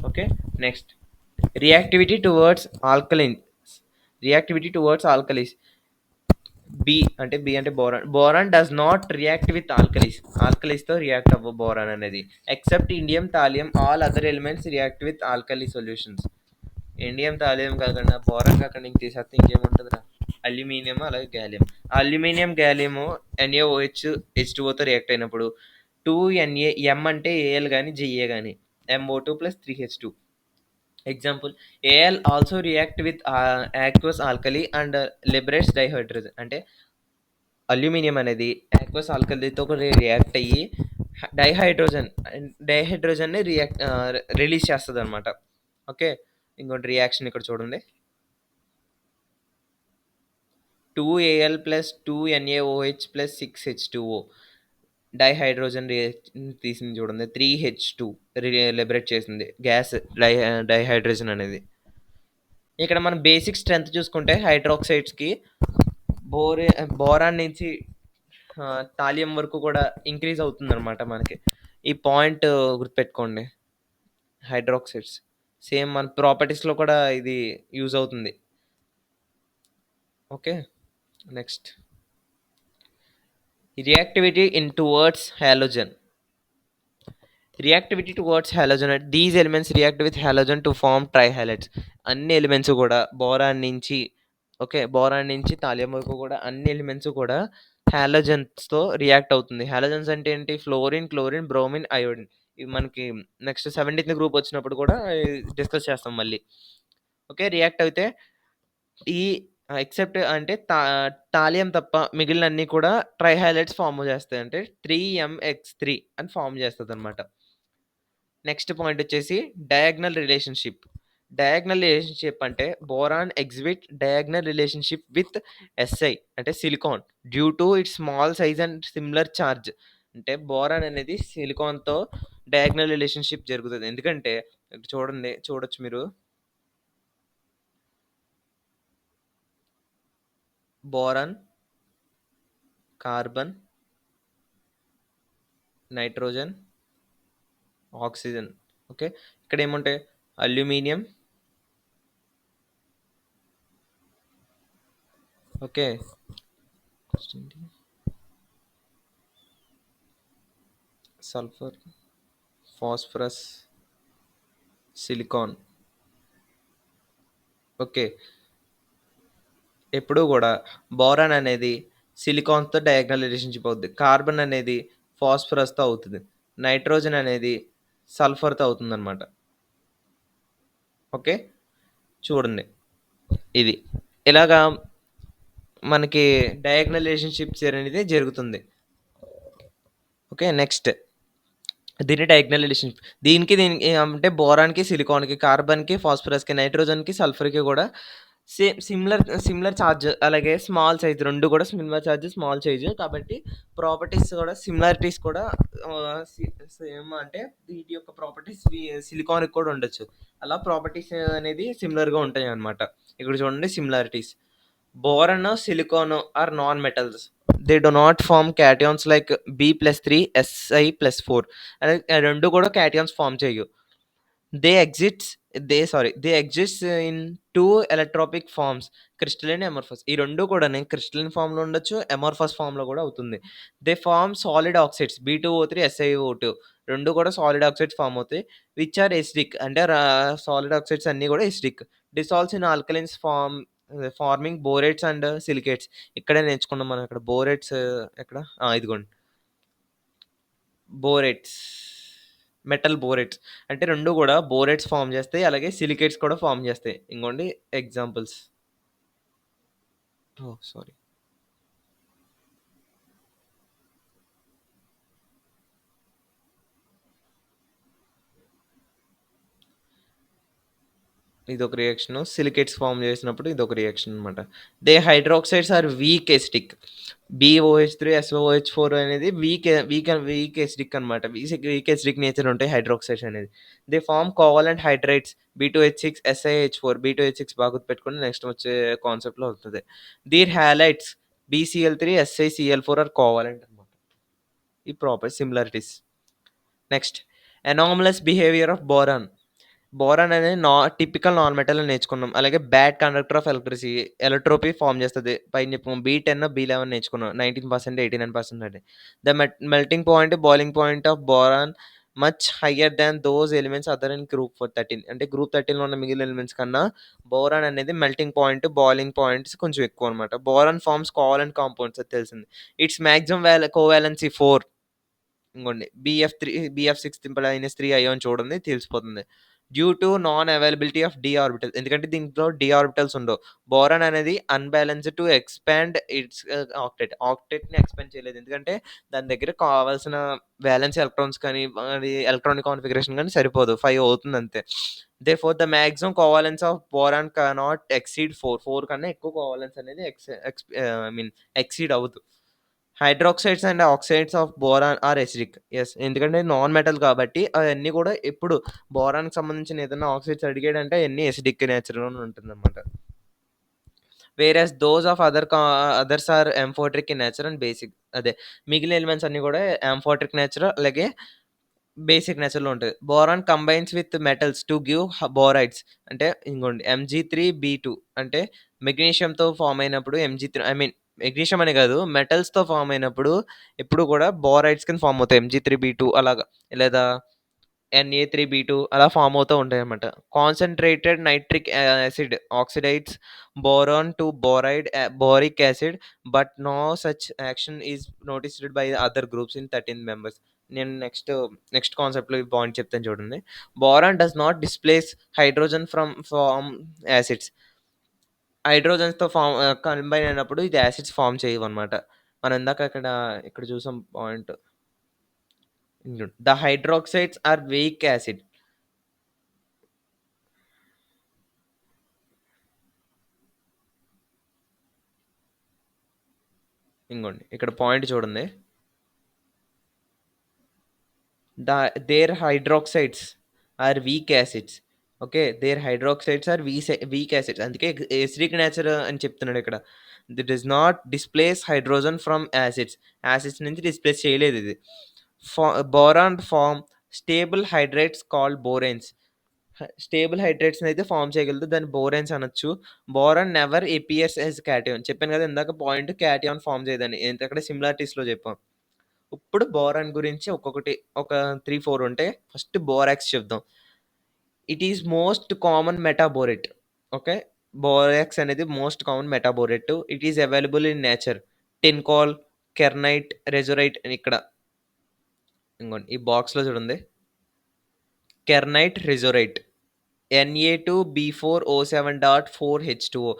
Okay, next reactivity towards alkalis. B అంటే boron does not react with ఆల్కలీస్తో రియాక్ట్ అవ్వ బోరాన్ అనేది. Except indium thallium all other elements react with alkali solutions. Indium thallium కాకుండా బోరాన్ కాకుండా ఇంక తీసేస్తే ఇంకేముంటుందిరా, అల్యూమినియం అలాగే గ్యాలియం. అల్యూమినియం గ్యాలియం NaOH H2Oతో రియాక్ట్ అయినప్పుడు 2Na M అంటే Al కానీ Ga కానీ MO2 + 3H2. Example, Al also react with aqueous alkali and liberates dihydrogen. అంటే అల్యూమినియం అనేది aqueous alkaliతో రియాక్ట్ అయ్యి డైహైడ్రోజన్ని రిలీజ్ చేస్తుంది అనమాట. ఓకే, ఇంకోటి రియాక్షన్ ఇక్కడ చూడండి. 2Al + 2NaOH + 6H2O డైహైడ్రోజన్ తీసింది చూడండి. 3H2 లిబరేట్ చేసింది గ్యాస్ డైహైడ్రోజన్ అనేది. ఇక్కడ మనం బేసిక్ స్ట్రెంత్ చూసుకుంటే హైడ్రాక్సైడ్స్కి బోరాన్ నుంచి థాలియం వరకు కూడా ఇంక్రీజ్ అవుతుంది అనమాట మనకి. ఈ పాయింట్ గుర్తుపెట్టుకోండి. హైడ్రాక్సైడ్స్ సేమ్ మన ప్రాపర్టీస్లో కూడా ఇది యూజ్ అవుతుంది. Okay, next reactivity towards halogen. These elements react with halogen to form trihalides. అన్ని ఎలిమెంట్స్ కూడా బోరాన్ నుంచి థాలియం వరకు కూడా అన్ని ఎలిమెంట్స్ కూడా హాలోజన్స్తో రియాక్ట్ అవుతుంది. హాలోజన్స్ అంటే ఏంటి? Fluorine, chlorine, bromine, iodine. ఇవి మనకి నెక్స్ట్ 17th గ్రూప్ వచ్చినప్పుడు కూడా డిస్కస్ చేస్తాం మళ్ళీ. ఓకే, రియాక్ట్ అయితే ఈ ఎక్సెప్ట్ అంటే థాలియం తప్ప మిగిలిన అన్ని కూడా ట్రైహాలైడ్స్ ఫామ్ చేస్తాయి. అంటే 3MX3 అని ఫామ్ చేస్తుంది అనమాట. నెక్స్ట్ పాయింట్ వచ్చేసి డయాగ్నల్ రిలేషన్షిప్ అంటే boron exhibit diagonal relationship with Si అంటే silicon due to it's small size and similar charge. అంటే బోరాన్ అనేది సిలికాన్తో డయాగ్నల్ రిలేషన్షిప్ జరుగుతుంది. ఎందుకంటే చూడొచ్చు మీరు, boron, carbon, nitrogen, oxygen. Okay, ఇక్కడ ఏముంటాయి? Aluminium, okay, sulphur, phosphorus, silicon. Okay. ఎప్పుడూ గూడా బోరాన్ అనేది సిలికాన్‌తో డయాగ్నల్ రిలేషన్‌షిప్ అవుద్ది. కార్బన్ అనేది ఫాస్ఫరస్‌తో అవుతది. నైట్రోజన్ అనేది సల్ఫర్‌తో అవుతుందనమాట. ఓకే. చూడండి ఇది. ఇలాగా మనకి డయాగ్నల్ రిలేషన్‌షిప్స్ అనేది జరుగుతుంది. ఓకే. నెక్స్ట్ దీన్ని డయాగ్నల్ రిలేషన్‌షిప్. దీనికి అంటే బోరాన్‌కి, సిలికాన్‌కి, కార్బన్‌కి, ఫాస్ఫరస్‌కి, నైట్రోజన్‌కి, సల్ఫర్‌కి కూడా సిమిలర్ సిమిలర్ చార్జ్ అలాగే స్మాల్ సైజ్ 2 కూడా సిమిలర్ చార్జ్, స్మాల్ సైజ్ కాబట్టి ప్రాపర్టీస్ కూడా సిమిలారిటీస్ కూడా సేమ్ అంటే వీటి యొక్క ప్రాపర్టీస్ సిలికాన్‌కి కూడా ఉండొచ్చు. అలా ప్రాపర్టీస్ అనేది సిమిలర్‌గా ఉంటాయన్నమాట. ఇక్కడ చూడండి similarities. Boron, silicon are non-metals. They do not form cations like B+3, Si+4. And రెండు కూడా cations form చేయు. They exist in two electropic forms, crystalline, amorphous. ఈ రెండు కూడా క్రిస్టలిన్ ఫామ్ లో ఉండొచ్చు, అమోర్ఫస్ ఫామ్ లో కూడా అవుతుంది. They form solid oxides B2O3 SiO2 రెండు కూడా సాలిడ్ ఆక్సైడ్స్ ఫామ్ అవుతాయి, విచ్ ఆర్ ఎసిడిక్ అంటే సాలిడ్ ఆక్సైడ్స్ అన్ని కూడా acidic. Dissolves in alkalines forming borates and silicates. ఇక్కడే నేర్చుకున్నాం మనం. ఇక్కడ బోరేట్స్ ఎక్కడ ఇదిగోండి బోరేట్స్, మెటల్ బోరేట్స్ అంటే 2 గూడా బోరేట్స్ ఫార్మ్ జేస్తాయి. అలాగే సిలికేట్స్ కూడా ఫార్మ్ జేస్తాయి. ఇంగోండి ఎగ్జాంపుల్స్. ఓహ్! సారీ. ఇదొక రియాక్షను. సిలికేట్స్ ఫార్మ్ జేసినప్పుడు ఇదొక రియాక్షన్ అనమాట. Hydroxides are week acidic. BOH3, SOH4 అనేది వీక్ ఎసిడిక్ అనమాట. వీక్ ఎసిడిక్ నేచర్ ఉంటాయి హైడ్రాక్సైడ్స్ అనేది. They form covalent hydrides B2H6, SiH4. B2H6 బాగా గుర్తుపెట్టుకోండి. నెక్స్ట్ వచ్చే కాన్సెప్ట్‌లో వస్తది. There halides BCl3, SiCl4 are covalent అనమాట. ఈ proper similarities. Next anomalous behaviour of boron. Boron అనేది టిపికల్ నాన్ మెటల్ అని నేర్చుకున్నాం. అలాగే బ్యాడ్ కండక్టర్ ఆఫ్ ఎలక్ట్రోపీ ఫార్మ్ చేస్తది. పైన చెప్పుకున్నాం. B10, B11 నేర్చుకున్నాం. 19%, 89% అని. The melting point, boiling point of boron much higher than those elements other in group 13. అంటే గ్రూప్ 13లో ఉన్న మిగిలిన ఎలిమెంట్స్ కన్నా బోరాన్ అనేది మెల్టింగ్ పాయింట్, బాయిలింగ్ పాయింట్స్ కొంచెం ఎక్కువ అనమాట. బోరాన్ ఫార్మ్స్ కోవాలెంట్ కాంపౌండ్స్ అది తెలిసింది. Its maximum covalency 4. ఇంకోండి BF6 3 అయాన్ చూడండి తెలిసిపోతుంది. Due to non availability of d orbital. ఎందుకంటే దీంట్లో డి ఆర్బిటల్స్ ఉండవు. బోరాన్ అనేది unbalanced to expand its octet. ఆక్టెట్‌ని ఎక్స్‌పాండ్ చేయలేదు. ఎందుకంటే దాని దగ్గర కావాల్సిన వాలెన్స్ ఎలక్ట్రాన్స్ కానీ అది ఎలక్ట్రానిక్ కాన్ఫిగరేషన్ గాని సరిపోదు. 5 అవుతుంది అంతే. Therefore the maximum covalence of boron cannot exceed 4. 4 కన్నా ఎక్కువ కోవాలెన్స్ అనేది ఐ మీన్ ఎక్సీడ్ అవ్వదు. Hydroxides and oxides of boron are acidic. Yes. ఎందుకంటే నాన్ మెటల్ కాబట్టి అయన్నీ కూడా ఎప్పుడు బోరాన్‌కి సంబంధించిన ఏదైనా ఆక్సైడ్స్ అడిగాడంటే అయన్నీ ఎసిడిక్ నేచర్‌లోనే ఉంటుందన్నమాట. Whereas those of others are amphoteric in nature and basic. అదే మిగిలిన ఎలిమెంట్స్ అన్నీ కూడా ఎంఫోట్రిక్ నేచర్ అలాగే బేసిక్ నేచర్‌లో ఉంటది. Boron combines with metals to give borides. అంటే ఇంగోండి Mg3B2 అంటే మెగ్నీషియంతో ఫార్మ్ అయినప్పుడు ఐ మీన్ మెగ్నీషియం అనే కాదు మెటల్స్‌తో ఫార్మ్ అయినప్పుడు ఎప్పుడు కూడా బోరైడ్స్ కింద ఫార్మ్ అవుతాయి. Mg3B2 అలాగా లేదా Na3B2 అలా ఫార్మ్ అవుతూ ఉంటాయన్నమాట. Concentrated nitric acid oxidizes boron to boric acid but no such action is noticed by other groups in 13 members. నేను నెక్స్ట్ కాన్సెప్ట్‌లో ఈ పాయింట్ చెప్తాను చూడండి. Boron does not displace hydrogen from form acids. హైడ్రోజన్స్‌తో కంబైన్ అయినప్పుడు ఇది యాసిడ్స్ ఫార్మ్ చేయవన్నమాట. మనం ఇందాక ఇక్కడ చూసాం point. The hydroxides are weak acid. ఇంగోండి ఇక్కడ పాయింట్ చూడండి. Their hydroxides are weak acids. Okay. Their hydroxides are weak acids. అందుకే ఎసిడిక్ నేచర్ అని చెప్తున్నాడు ఇక్కడ. The does not displace hydrogen from acids. Acids నుంచి డిస్‌ప్లేస్ చేయలేదు ఇది. ఫా boron form stable hydrates called boranes. Stable హైడ్రేట్స్‌ని అయితే ఫార్మ్ చేయగలదు. దాన్ని బోరేన్స్ అనొచ్చు. Boron never appears as cation. చెప్పాను కదా ఇందాక పాయింట్ క్యాటయాన్ ఫార్మ్ చేయదని. అక్కడ సిమిలారిటీస్‌లో చెప్పాం. ఇప్పుడు బోరాన్ గురించి ఒక్కొక్కటి ఒక 3, 4 ఉంటాయి. ఫస్ట్ బోరాక్స్ చెప్దాం. It is most common metaborate. Okay. Borax అనేది most common metaborate. It is available in nature. Tincal, kernite, rasorite అని ఇక్కడ ఇంగోండి ఈ బాక్స్‌లో చూడండి. కెర్నైట్, రెజోరైట్. Na2B4O7.4H2O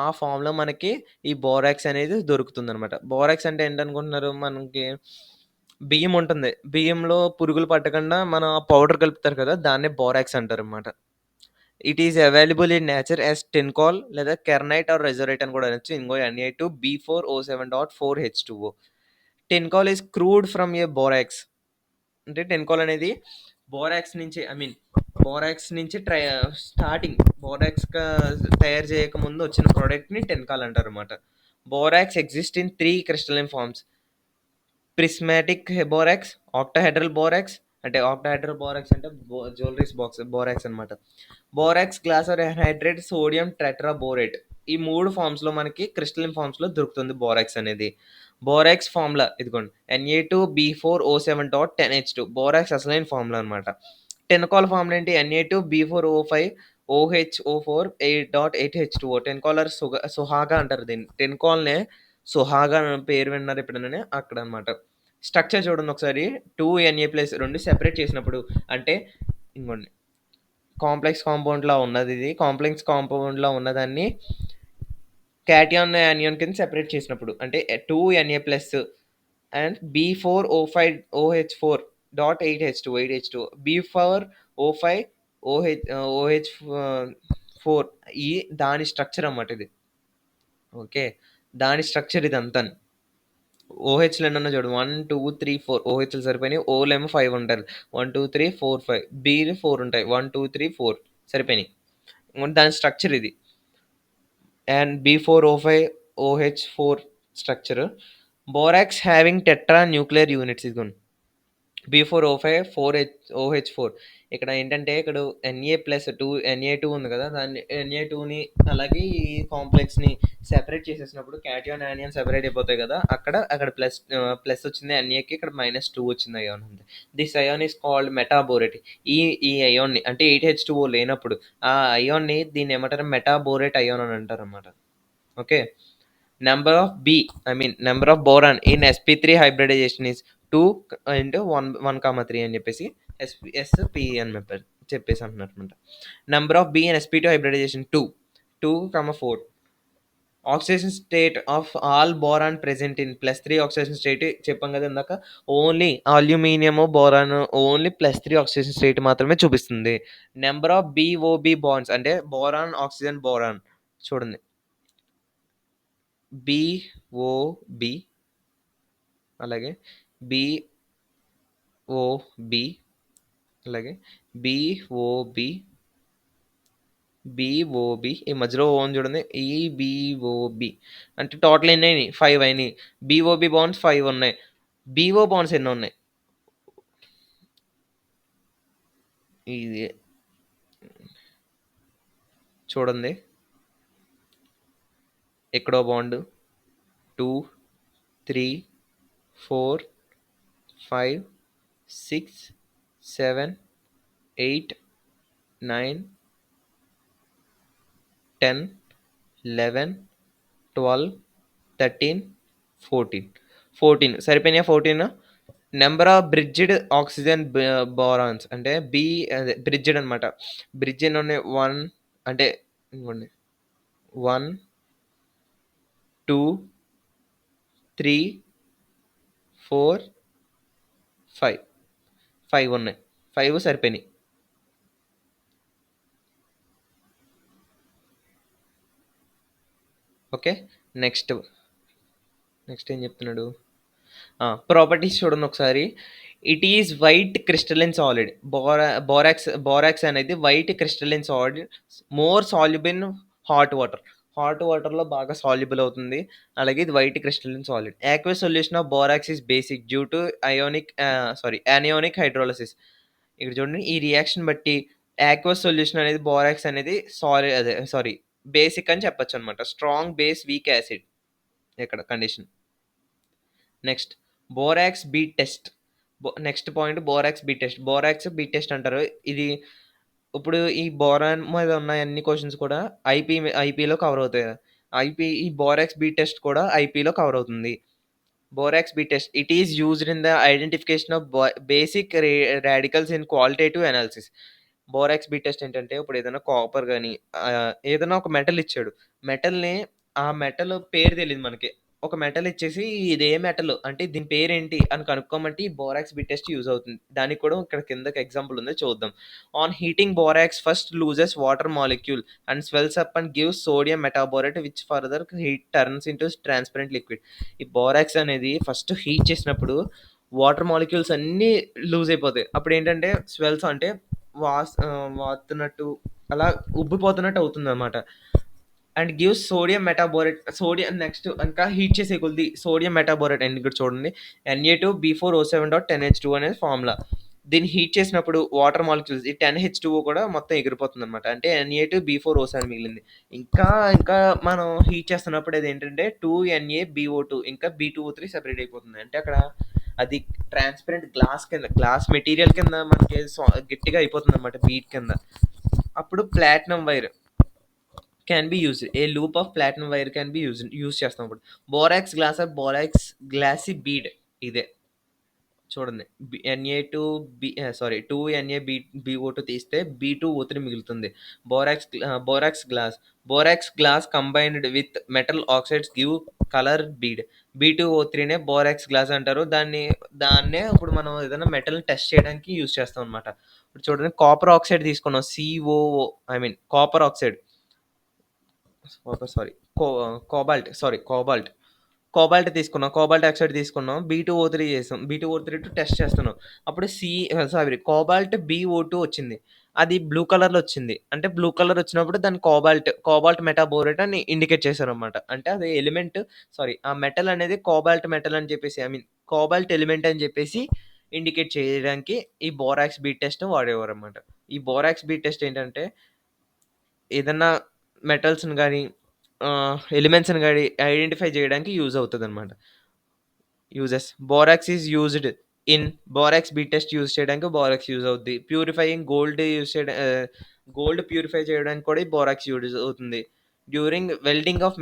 ఆ ఫార్మ్‌లో మనకి ఈ బోరాక్స్ అనేది దొరుకుతుందనమాట. బోరాక్స్ అంటే ఏంటనుకుంటున్నారు? మనకి బియ్యం ఉంటుంది. బియ్యంలో పురుగులు పట్టకుండా మన పౌడర్ కలుపుతారు కదా! దాన్నే బోరాక్స్ అంటారనమాట. It is available in nature as tincal లేదా కెర్నైట్ ఆర్ రెజోరైట్ అని కూడా అనొచ్చు. ఇంగో Na2B4O7.4H2O. Tincal is crude from a borax. అంటే టిన్కాల్ అనేది బోరాక్స్ నుంచి బోరాక్స్ నుంచి స్టార్టింగ్ బోరాక్స్‌గా తయారు చేయకముందు వచ్చిన ప్రొడక్ట్‌ని టిన్కాల్ అంటారనమాట. Borax exist in 3 crystalline forms. Prismatic borax, octahedral borax అంటే ఆక్టాహెడ్రల్ బోరాక్స్ అంటే జ్యువెలరీస్ బోరాక్స్ అనమాట. Borax, glass or anhydrate sodium tetraborate. ఈ 3 ఫార్మ్స్‌లో మనకి క్రిస్టలైన్ ఫార్మ్స్‌లో దొరుకుతుంది బోరాక్స్ అనేది. బోరాక్స్ ఫార్ములా ఇదిగోండి. Na2B4O7.10H2 బోరాక్స్ అసలైన ఫార్ములా అనమాట. టిన్కాల్ ఫార్ములా ఏంటి? Na2B4O5 OHO4 8.8H2O. టిన్కాల్ ఆర్ సుహాగా అంటారు దీన్ని. టిన్కాల్‌నే సుహాగా అనే పేరు విన్నారా ఎప్పుడైనా? అక్కడనమాట. స్ట్రక్చర్ చూడండి ఒకసారి. 2Na+ 2 సెపరేట్ చేసినప్పుడు అంటే ఇంగోండి కాంప్లెక్స్ కాంపౌండ్‌లా ఉన్నదిది. కాంప్లెక్స్ కాంపౌండ్‌లా ఉన్నదాన్ని క్యాటియాన్, యానియాన్ కింద సెపరేట్ చేసినప్పుడు అంటే 2Na+ and B4O5 OH4.8H2 8H2 B4O5 OH4 ఈ దాని స్ట్రక్చర్ అన్నమాట ఇది. ఓకే. దాని స్ట్రక్చర్ ఇదంతాను. ఓహెచ్‌లు ఎన్నున్నాయి చూడు. 1, 2, 3, 4 ఓహెచ్‌లు సరిపోయినాయి. ఓలేమో 5 ఉంటారు. 1, 2, 3, 4, 5 బీలు 4 ఉంటాయి. 1, 2, 3, 4 సరిపోయినాయి. దాని స్ట్రక్చర్ ఇది. And B4O5 OH4 structure. Borax having tetra nuclear units ఇదిగోండి. B4O5 OH4 ఇక్కడ ఏంటంటే ఇక్కడ Na+2 Na2 ఉంది కదా! దాన్ని Na2ని అలాగే ఈ కాంప్లెక్స్‌ని సెపరేట్ చేసేసినప్పుడు క్యాటియాన్, యానియాన్ సెపరేట్ అయిపోతాయి కదా! అక్కడ ప్లస్ వచ్చింది Naకి ఇక్కడ -2 వచ్చింది అయాన్ ఉంది. This ion is called metaborate. ఈ ఈ అయాన్‌ని అంటే 8H2O లేనప్పుడు ఆ అయాన్‌ని దీన్ని ఏమంటారు? మెటాబోరేట్ అయాన్ అని అంటారన్నమాట. Okay. Number of boron in sp3 hybridization is 2 into 1, 3 అని చెప్పేసి sp అని చెప్పేసి అంటున్నారనమాట. Number of B in sp2 hybridization 2, 4. Oxidation state of all boron present in +3 oxidation state చెప్పాం కదా ఇందాక. Only aluminium, boron only +3 oxidation state మాత్రమే చూపిస్తుంది. నెంబర్ ఆఫ్ BOB బాండ్స్ అంటే బోరాన్, ఆక్సిజన్, బోరాన్ చూడండి. BOB అలాగే BOB అలాగే BOB BOB ఈ మధ్యలో ఓ ఉంది చూడండి. EBOB అంటే టోటల్ ఎన్నయినాయి? 5 అయినాయి. BOB బాండ్స్ 5 ఉన్నాయి. BO బాండ్స్ ఎన్నున్నాయి? ఇది చూడండి. ఎక్కడో bond 2, 3, 4, 5, 6, 7, 8, 9, 10, 11, 12, 13, 14 సరిపోయినాయా? 14 number of bridged oxygen బోరాన్స్ అంటే అదే బ్రిడ్జ్డ్ అనమాట. బ్రిడ్జ్ ఎన్ని ఉన్నాయి? 1 అంటే ఇవ్వండి 1, 2, 3, 4, 5 5 ఉన్నాయి. 5 సరిపోయినాయి. ఓకే. నెక్స్ట్ ఏం చెప్తున్నాడు? ప్రాపర్టీస్ చూడండి ఒకసారి. It is white crystalline solid. Borax అనేది white crystalline solid. More soluble in hot water. Hot వాటర్‌లో బాగా సాల్యుబుల్ అవుతుంది. అలాగే ఇది white crystalline solid. Aqueous solution of borax is basic due to anionic hydrolysis. ఇక్కడ చూడండి ఈ రియాక్షన్ బట్టి యాక్వస్ సొల్యూషన్ అనేది బోరాక్స్ అనేది బేసిక్ అని చెప్పొచ్చనమాట. స్ట్రాంగ్ బేస్ వీక్ యాసిడ్ ఇక్కడ condition. Next borax bead test. Next point borax bead test. Borax bead test అంటారు. ఇది ఇప్పుడు ఈ బోరాన్ మీద ఉన్న అన్ని క్వెషన్స్ కూడా ఐపీలో కవర్ అవుతాయి కదా! ఈ బోరాక్స్ బీట్ టెస్ట్ కూడా ఐపీలో కవర్ అవుతుంది. Borax bead test. It is used in the identification of basic radicals in qualitative analysis. Borax bead test ఏంటంటే ఇప్పుడు ఏదైనా కాపర్ గాని ఏదైనా ఒక మెటల్ ఇచ్చాడు. మెటల్‌ని ఆ మెటల్ పేరు తెలీదు మనకి. ఒక మెటల్ ఇచ్చేసి ఇది ఏ మెటల్ అంటే దీని పేరేంటి అని కనుక్కోమంటే ఈ బోరాక్స్ బీట్ టెస్ట్ యూజ్ అవుతుంది. దానికి కూడా ఇక్కడ కిందకి ఎగ్జాంపుల్ ఉంది చూద్దాం. On heating borax first loses water molecule and swells up and gives sodium metaborate which further heat turns into transparent liquid. ఈ బోరాక్స్ అనేది ఫస్ట్ హీట్ చేసినప్పుడు వాటర్ మాలిక్యూల్స్ అన్నీ లూజ్ అయిపోతాయి. అప్పుడేంటంటే స్వెల్స్ అంటే వాతున్నట్టు అలా ఉబ్బిపోతున్నట్టు అవుతుందనమాట. And gives sodium metaborate. Sodium next ఇంకా హీట్ చేసే కొద్దీ సోడియం మెటాబోరేట్ అండి ఇక్కడ చూడండి. Na2B4O7.10H2 అనేది ఫార్ములా. దీన్ని హీట్ చేసినప్పుడు వాటర్ మాలిక్యూల్స్ ఈ 10H2O కూడా మొత్తం ఎగిరిపోతుందనమాట. అంటే Na2B4O7 మిగిలింది. ఇంకా ఇంకా మనం హీట్ చేస్తున్నప్పుడు అదేంటంటే 2NaBO2 ఇంకా B2O3 సెపరేట్ అయిపోతుంది. అంటే అక్కడ అది ట్రాన్స్పరెంట్ గ్లాస్ మెటీరియల్ కింద మనకి గట్టిగా అయిపోతుందనమాట బీట్ కింద. అప్పుడు platinum wire can be used. A loop of platinum wire can be use చేస్తాం ఇప్పుడు. Borax glass or borax glassy bead ఇదే చూడండి. టూ ఎన్ఏ బిఓ2 తీస్తే B2O3 మిగులుతుంది. Borax glass combined with metal oxides give colour bead. B2O3నే బోరాక్స్ గ్లాస్ అంటారు. దాన్నే ఇప్పుడు మనం ఏదైనా మెటల్ టెస్ట్ చేయడానికి యూజ్ చేస్తాం అనమాట. ఇప్పుడు చూడండి కాపర్ ఆక్సైడ్ తీసుకున్నాం. COO I mean copper oxide. Sorry cobalt. Cobalt తీసుకున్నాం. కోబాల్ట్ ఆక్సైడ్ తీసుకున్నాం. B2O3 చేసాం. B2O3 టెస్ట్ చేస్తున్నాం. అప్పుడు కోబాల్ట్ BO2 వచ్చింది. అది బ్లూ కలర్‌లో వచ్చింది. అంటే బ్లూ కలర్ వచ్చినప్పుడు దాన్ని కోబాల్ట్ మెటాబోరేట్ అని ఇండికేట్ చేశారనమాట. అంటే అది ఆ మెటల్ అనేది కోబాల్ట్ మెటల్ అని చెప్పేసి కోబాల్ట్ ఎలిమెంట్ అని చెప్పేసి ఇండికేట్ చేయడానికి ఈ బోరాక్స్ బీట్ టెస్ట్ వాడేవారనమాట. ఈ బోరాక్స్ బీట్ టెస్ట్ ఏంటంటే ఏదన్నా మెటల్స్‌ని గాని ఎలిమెంట్స్‌ని గాని ఐడెంటిఫై చేయడానికి యూజ్ అవుతదనమాట. Uses borax is used in borax bead test use చేయడానికి బోరాక్స్ యూజ్ అవుద్ది. గోల్డ్ ప్యూరిఫై చేయడానికి కూడా ఈ బోరాక్స్ యూజ్ అవుతుంది. డ్యూరింగ్ వెల్డింగ్ ఆఫ్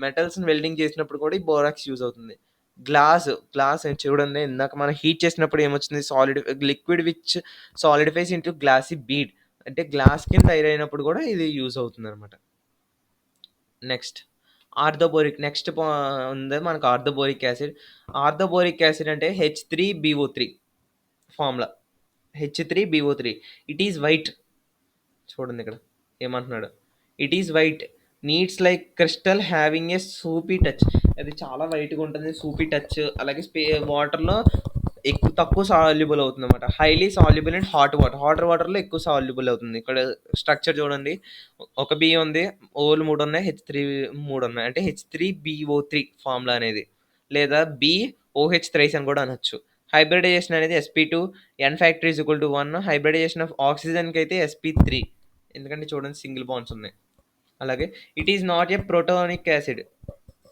మెటల్స్‌ని వెల్డింగ్ చేసినప్పుడు కూడా ఈ బోరాక్స్ యూజ్ అవుతుంది. గ్లాస్ చూడండి ఇందాక మనం హీట్ చేసినప్పుడు ఏమొచ్చింది liquid which solidifies into glassy bead. అంటే గ్లాస్ కింద తయారైనప్పుడు కూడా ఇది యూజ్ అవుతుందనమాట. నెక్స్ట్ ఉంది మనకు ఆర్థోబోరిక్ యాసిడ్. ఆర్థోబోరిక్ యాసిడ్ అంటే H3BO3 formula. H3BO3 it is white. చూడండి ఇక్కడ ఏమంటున్నాడు. It is white needs like crystal having a సూపీ touch. అది చాలా వైట్‌గా ఉంటుంది. సూపీ టచ్ అలాగే వాటర్‌లో తక్కువ సాల్యుబుల్ అవుతుందన్నమాట. హైలీ సాల్యుబుల్ ఇన్ హాట్ వాటర్‌లో ఎక్కువ సాల్యుబుల్ అవుతుంది. ఇక్కడ స్ట్రక్చర్ చూడండి. ఒక బి ఉంది. ఓలు 3 ఉన్నాయి. H3 3 ఉన్నాయి. అంటే H3BO3 ఫార్ములా అనేది. లేదా BOH థ్రైస్ అని కూడా అనొచ్చు. హైబ్రిడైజేషన్ అనేది sp2 n factor is equal to 1. Hybridization of ఆక్సిజన్‌కి అయితే sp3. ఎందుకంటే చూడండి సింగిల్ బాండ్స్ ఉన్నాయి. అలాగే it is not a protonic acid.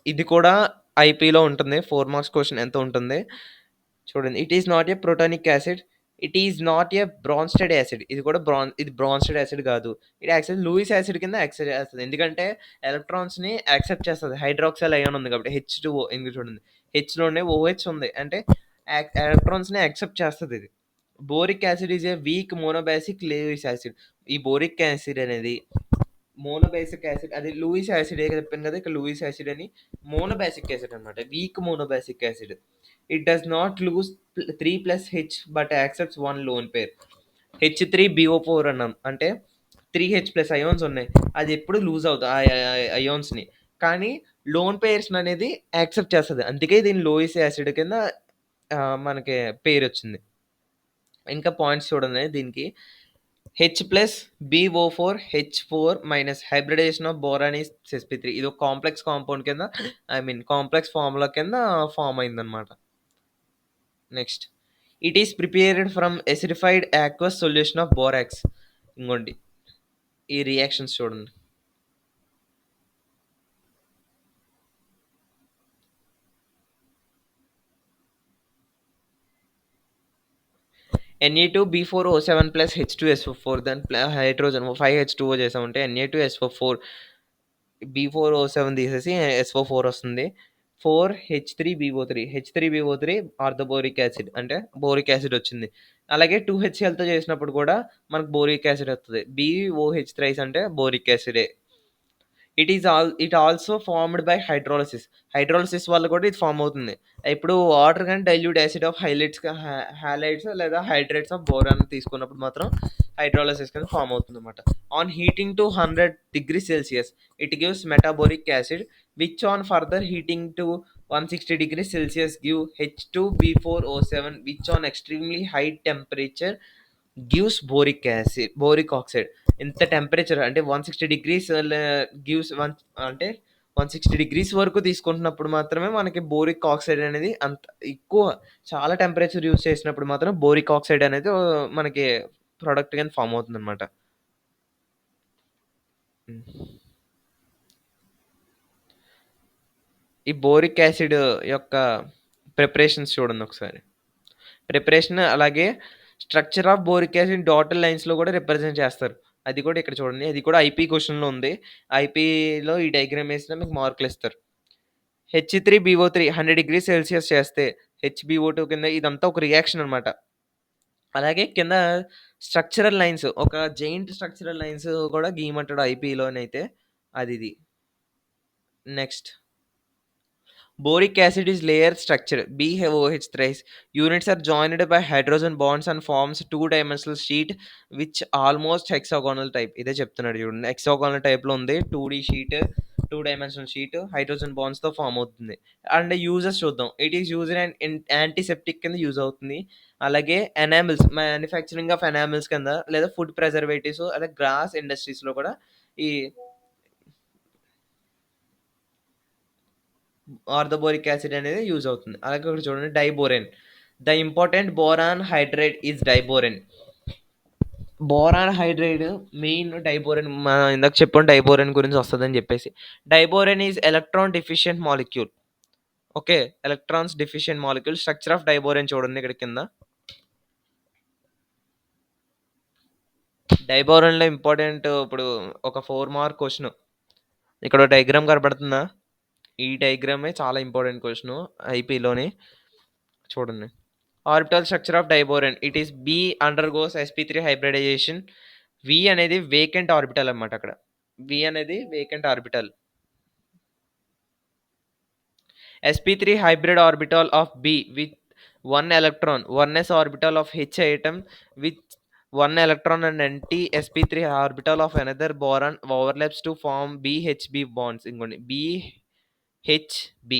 ఇది కూడా ఐపీలో ఉంటుంది. 4 మార్క్స్ క్వెషన్ ఎంత ఉంటుంది. చూడండి. It is not a protonic acid. It is not a Bronsted acid. ఇది బ్రాన్స్టెడ్ యాసిడ్ కాదు. ఇది యాక్చువల్లీ లూయిస్ యాసిడ్ కింద యాక్సెప్ట్ చేస్తది. ఎందుకంటే ఎలక్ట్రాన్స్‌ని యాక్సెప్ట్ చేస్తది. హైడ్రాక్సైల్ అయాన్ ఉంది కాబట్టి H2O ఇందులో చూడండి. Hలోనే OH ఉంది. అంటే ఎలక్ట్రాన్స్‌ని యాక్సెప్ట్ చేస్తది ఇది. Boric acid is a weak monobasic Lewis acid. ఈ బోరిక్ యాసిడ్ అనేది మోనోబేసిక్ యాసిడ్ అది లూయిస్ యాసిడే చెప్పాను కదా! ఇక్కడ లూయిస్ యాసిడ్ అని మోనోబాసిక్ యాసిడ్ అనమాట. Weak monobasic acid. It does not lose 3+H but accepts 1 lone pair. H3BO4 అన్నాం. అంటే 3H+ అయాన్స్ ఉన్నాయి. అది ఎప్పుడు లూజ్ అవుతది అయాన్స్‌ని. కానీ లోన్ పెయిర్స్‌ని అనేది యాక్సెప్ట్ చేస్తది. అందుకే దీన్ని లూయిస్ యాసిడ్ కింద మనకి పేరొచ్చింది. ఇంకా పాయింట్స్ చూడండి దీనికి. H+BO4H4- hybridisation of boron is sp3. ఇది ఒక కాంప్లెక్స్ కాంపౌండ్ కింద కాంప్లెక్స్ ఫార్ములా కింద ఫార్మ్ అయిందనమాట. Next it is prepared from acidified aqueous solution of borax. ఇంకోండి ఈ రియాక్షన్స్ చూడండి. Na2B4O7 ప్లస్ H2SO4 దాని హైడ్రోజన్ 5H2O చేసామంటే Na2SO4 B4O7 తీసేసి SO4 వస్తుంది. 4H3BO3 H3BO3 ఆర్థోబోరిక్ యాసిడ్ అంటే బోరిక్ యాసిడ్ వచ్చింది. అలాగే 2HClతో చేసినప్పుడు కూడా మనకు బోరిక్ యాసిడ్ వస్తది. BOH థ్రైస్ అంటే బోరిక్ యాసిడే. It also formed by hydrolysis. Hydrolysis వల్ల కూడా ఇది ఫార్మ్ అవుతుంది. ఇప్పుడు వాటర్ గాని డైల్యూట్ యాసిడ్ ఆఫ్ హాలైడ్స్ లేదా హైడ్రేట్స్ ఆఫ్ బోరాన్ తీసుకున్నప్పుడు మాత్రం హైడ్రోలిసిస్ కింద ఫార్మ్ అవుతుందన్నమాట. On heating to 100 degree Celsius it gives metaboric acid which on further heating to 160 degree Celsius give H2B4O7 which on extremely high temperature gives boric oxide. ఎంత టెంపరేచర్ అంటే 160 డిగ్రీస్ గివ్స్ అంటే 160 డిగ్రీస్ వరకు తీసుకుంటున్నప్పుడు మాత్రమే మనకి బోరిక్ ఆక్సైడ్ అనేది అంత ఎక్కువ చాలా టెంపరేచర్ యూజ్ చేసినప్పుడు మాత్రం బోరిక్ ఆక్సైడ్ అనేది మనకి ప్రొడక్ట్ కింద ఫార్మ్ అవుతుందన్నమాట. ఈ బోరిక్ యాసిడ్ యొక్క ప్రిపరేషన్స్ చూడండి ఒకసారి. ప్రిపరేషన్ అలాగే structure of boric acid dotted లైన్స్‌లో కూడా రిప్రజెంట్ చేస్తారు. అది కూడా ఇక్కడ చూడండి. అది కూడా ఐపీ క్వెషన్‌లో ఉంది. ఐపీలో ఈ డయాగ్రామ్ ఏసినా మీకు మార్కులిస్తారు. H3BO3 100 డిగ్రీ సెల్సియస్ చేస్తే HBO2 కింద ఇదంతా ఒక రియాక్షన్ అనమాట. అలాగే కింద స్ట్రక్చరల్ లైన్స్ ఒక జెయింట్ స్ట్రక్చరల్ లైన్స్ కూడా గీయమంటాడు ఐపీలోనైతే అదిది. Next boric acid is layer structure BOH thrice. Units are joined by hydrogen bonds and forms two-dimensional sheet which almost hexagonal type. ఇదే చెప్తున్నాడు చూడండి. హెక్సాగోనల్ టైప్‌లో ఉంది. 2D sheet, 2 dimensional sheet hydrogen బాండ్స్‌తో ఫార్మ్ అవుతుంది. అండ్ యూజెస్ చూద్దాం. It is used in antiseptic కింద యూజ్ అవుతుంది. అలాగే ఎనామిల్స్ మ్యానుఫ్యాక్చరింగ్ ఆఫ్ ఎనామిల్స్ కింద లేదా ఫుడ్ ప్రిజర్వేటివ్స్ అలాగే గ్రాస్ ఇండస్ట్రీస్‌లో కూడా ఈ ఆర్థోబోరిక్ యాసిడ్ అనేది యూజ్ అవుతుంది. అలాగే ఇక్కడ చూడండి diborane. The important boron hydride is diborane. Boron hydride main diborane మనం ఇందాక చెప్పాం డైబోరేన్ గురించి వస్తదని చెప్పేసి. Diborane is electron deficient molecule. Okay. Electrons deficient molecule. Structure of diborane చూడండి ఇక్కడ కింద. డైబోరేన్‌లో ఇంపార్టెంట్ ఇప్పుడు ఒక 4 మార్క్ క్వెషన్. ఇక్కడ డయాగ్రామ్ కనపడుతుందా? ఈ డయాగ్రామే చాలా ఇంపార్టెంట్ క్వెషన్ ఐపీలోని. చూడండి. Orbital structure of diborane. It is B undergoes sp3 hybridization. V అనేది వేకెంట్ ఆర్బిటల్ అన్నమాట అక్కడ. V అనేది vacant orbital. sp3 hybrid orbital of B with 1 electron, 1s orbital of H atom with 1 electron and empty sp3 orbital of another boron overlaps to form BHB bonds. ఇంకోండి BHB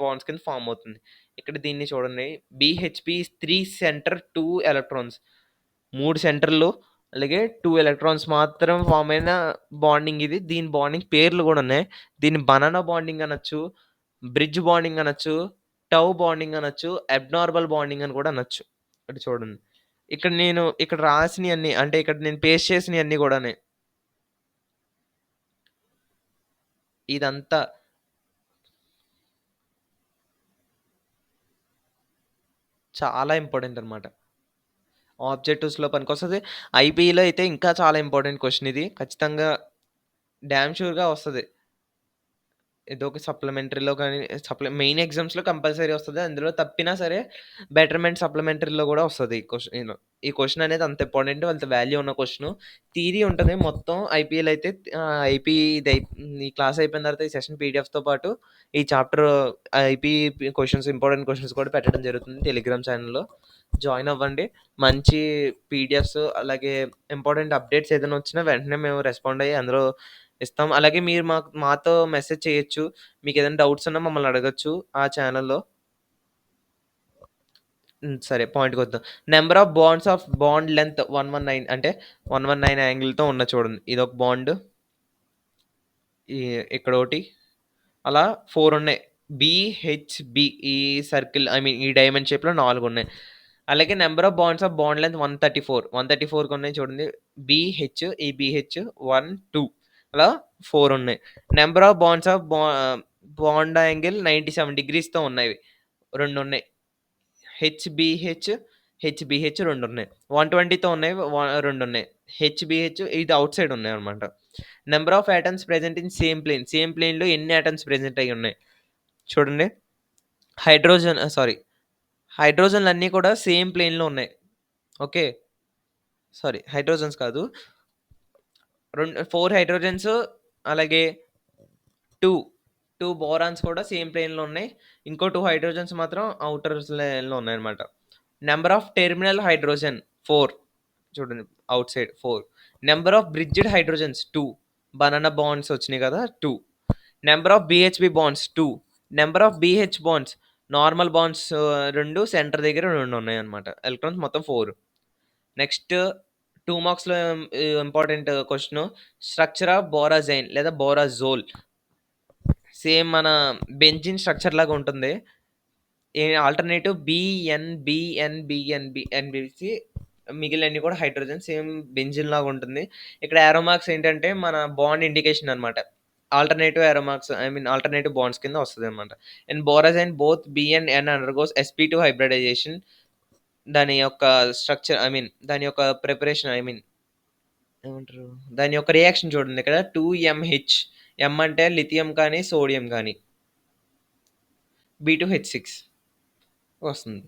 బాండ్స్ కింద ఫార్మ్ అవుతుంది. ఇక్కడ దీన్ని చూడండి. BHB is 3 centre 2 electrons. 3 సెంటర్‌లు అలాగే 2 ఎలక్ట్రాన్స్ మాత్రం ఫార్మ్ అయిన బాండింగ్ ఇది. దీని బాండింగ్ పేర్లు కూడా ఉన్నాయి. దీన్ని బనానా బాండింగ్ అనొచ్చు, బ్రిడ్జ్ బాండింగ్ అనొచ్చు, టౌ బాండింగ్ అనొచ్చు, అబ్నార్మల్ బాండింగ్ అని కూడా అనొచ్చు. ఇక్కడ చూడండి. ఇక్కడ రాసినయన్నీ అంటే ఇక్కడ నేను పేస్ట్ చేసినయన్నీ కూడానే. ఇదంతా చాలా ఇంపార్టెంట్ అన్నమాట. ఆబ్జెక్టివ్స్‌లో పనికొస్తది. ఐబీఈలో అయితే ఇంకా చాలా ఇంపార్టెంట్ క్వెషన్ ఇది. ఖచ్చితంగా డామ్ ష్యూర్‌గా వస్తది. ఏదో ఒక సప్లిమెంటరీలో గాని మెయిన్ ఎగ్జామ్స్‌లో కంపల్సరీ వస్తది. అందులో తప్పినా సరే బెటర్‌మెంట్ సప్లిమెంటరీలో కూడా వస్తది ఈ క్వెషన్ అనేది అంత ఇంపార్టెంట్ అంత వాల్యూ ఉన్న క్వెషను. థియరీ ఉంటది మొత్తం ఐపీఎల్ అయితే ఐపీ ఈ క్లాస్ అయిపోయిన తర్వాత ఈ సెషన్ పీడీఎఫ్‌తో పాటు ఈ chapter IP questions important questions కూడా పెట్టడం జరుగుతుంది టెలిగ్రామ్ ఛానెల్‌లో. జాయిన్ అవ్వండి. మంచి పీడీఎఫ్స్ అలాగే ఇంపార్టెంట్ అప్డేట్స్ ఏదైనా వచ్చినా వెంటనే మేము రెస్పాండ్ అయ్యి అందులో ఇస్తాం. అలాగే మీరు మాతో మెసేజ్ చేయొచ్చు. మీకేదైనా డౌట్స్ ఉన్నా మమ్మల్ని అడగొచ్చు ఆ ఛానెల్‌లో. సరే పాయింట్‌కొద్దాం. Number of bonds of bond length 119 అంటే 119 యాంగిల్‌తో ఉన్నది చూడండి. ఇదొక బాండ్. ఈ ఇక్కడోటి. అలా 4 ఉన్నాయి. బీహెచ్‌బి ఈ సర్కిల్ ఈ డైమండ్ షేప్‌లో 4 ఉన్నాయి. అలాగే number of bonds of bond length 134. 134 ఉన్నాయి చూడండి. బీహెచ్ ఈ బీహెచ్ 1, 2 అలా 4 ఉన్నాయి. Number of bonds of bond angle 97 డిగ్రీస్‌తో ఉన్నవి. 2 ఉన్నాయి. హెచ్‌బీహెచ్ హెచ్‌బీహెచ్ 2 ఉన్నాయి. 120తో ఉన్నాయి. 2 ఉన్నాయి. హెచ్‌బీహెచ్ ఇది ఔట్ సైడ్ ఉన్నాయన్నమాట. Number of atoms present in same plane. Same ప్లేన్‌లో ఎన్ని అటామ్స్ ప్రెజెంట్ అయ్యి ఉన్నాయి. చూడండి. సారీ, హైడ్రోజన్‌లన్నీ కూడా సేమ్ ప్లేన్‌లో ఉన్నాయి. ఓకే. సారీ, హైడ్రోజన్స్ కాదు. 4 హైడ్రోజన్స్ అలాగే 2, 2 బోరాన్స్ కూడా సేమ్ ప్లేన్‌లో ఉన్నాయి. ఇంకో 2 హైడ్రోజన్స్ మాత్రం ఔటర్ లైన్‌లో ఉన్నాయన్నమాట. Number of terminal hydrogen 4. చూడండి, outside 4. Number of bridged hydrogens 2. Banana bonds వచ్చినాయి కదా! 2. Number of BHB bonds 2. Number of BH bonds, normal bonds 2, centre దగ్గర 2 ఉన్నాయన్నమాట. ఎలక్ట్రాన్స్ మొత్తం 4. నెక్స్ట్ 2 మార్క్స్‌లో important question. Structure of borazine లేదా బోరాజోల్. సేమ్ మన బెంజీన్ స్ట్రక్చర్ లాగా ఉంటుంది. Alternative BN, BN, BN, BNBC, మిగిలినన్ని కూడా హైడ్రోజన్ సేమ్ బెంజీన్ లాగా ఉంటుంది. ఇక్కడ యారో మార్క్స్ ఏంటంటే మన బాండ్ ఇండికేషన్ అన్నమాట. Alternative arrow marks, I mean alternative bonds కింద వస్తదన్నమాట. In borazine both B and N undergoes sp2 hybridization. దాని యొక్క స్ట్రక్చర్, ఐ మీన్ దాని యొక్క ప్రిపరేషన్, ఐ మీన్ ఏమంటారు? దాని యొక్క రియాక్షన్ చూడండి ఇక్కడ 2MH. M అంటే లిథియం కానీ, సోడియం కానీ. B2H6 వస్తుంది.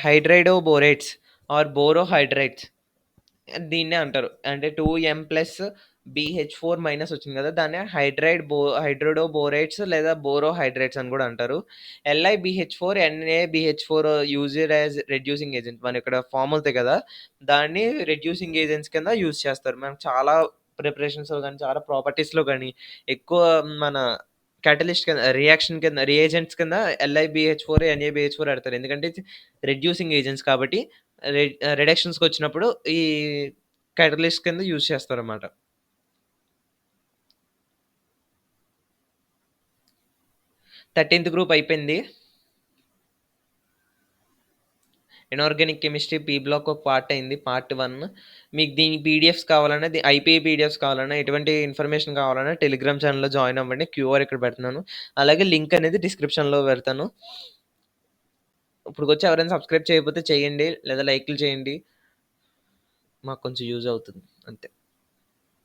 హైడ్రైడోబోరేట్స్ ఆర్ బోరోహైడ్రైడ్స్ దీన్నే అంటారు. అంటే 2M+BH4- వచ్చింది కదా! దాన్నే హైడ్రిడోబోరేట్స్ లేదా బోరోహైడ్రేట్స్ అని కూడా అంటారు. LiBH4, NaBH4 used as reducing agent. మనం ఇక్కడ ఫార్ములతే కదా! దాన్ని రెడ్యూసింగ్ ఏజెంట్స్ కింద యూజ్ చేస్తారు. మనం చాలా ప్రిపరేషన్స్‌లో గాని, చాలా ప్రాపర్టీస్‌లో గాని ఎక్కువ మన క్యాటలిస్ట్ కింద, రియాక్షన్ కింద, రియేజెంట్స్ కింద LiBH4, NaBH4 ఎడతారు. ఎందుకంటే రెడ్యూసింగ్ ఏజెంట్స్ కాబట్టి రిడక్షన్స్‌కొచ్చినప్పుడు ఈ క్యాటలిస్ట్ కింద యూజ్ చేస్తారన్నమాట. 13థ్ గ్రూప్ అయిపోయింది. ఇనార్గానిక్ కెమిస్ట్రీ పి బ్లాక్ ఒక పార్ట్ అయింది. పార్ట్ 1. మీకు దీని పీడిఎఫ్స్ కావాలన్నా, ఐపీఐ పీడిఎఫ్స్ కావాలన్నా, ఎటువంటి ఇన్ఫర్మేషన్ కావాలన్నా టెలిగ్రామ్ ఛానెల్‌లో జాయిన్ అవ్వండి. క్యూఆర్ ఇక్కడ పెడుతున్నాను. అలాగే లింక్ అనేది డిస్క్రిప్షన్‌లో పెడతాను. ఇప్పటికొచ్చి ఎవరైనా సబ్స్క్రైబ్ చేయకపోతే చేయండి. లేదా లైక్‌లు చేయండి. మాకు కొంచెం యూజ్ అవుతుంది. అంతే.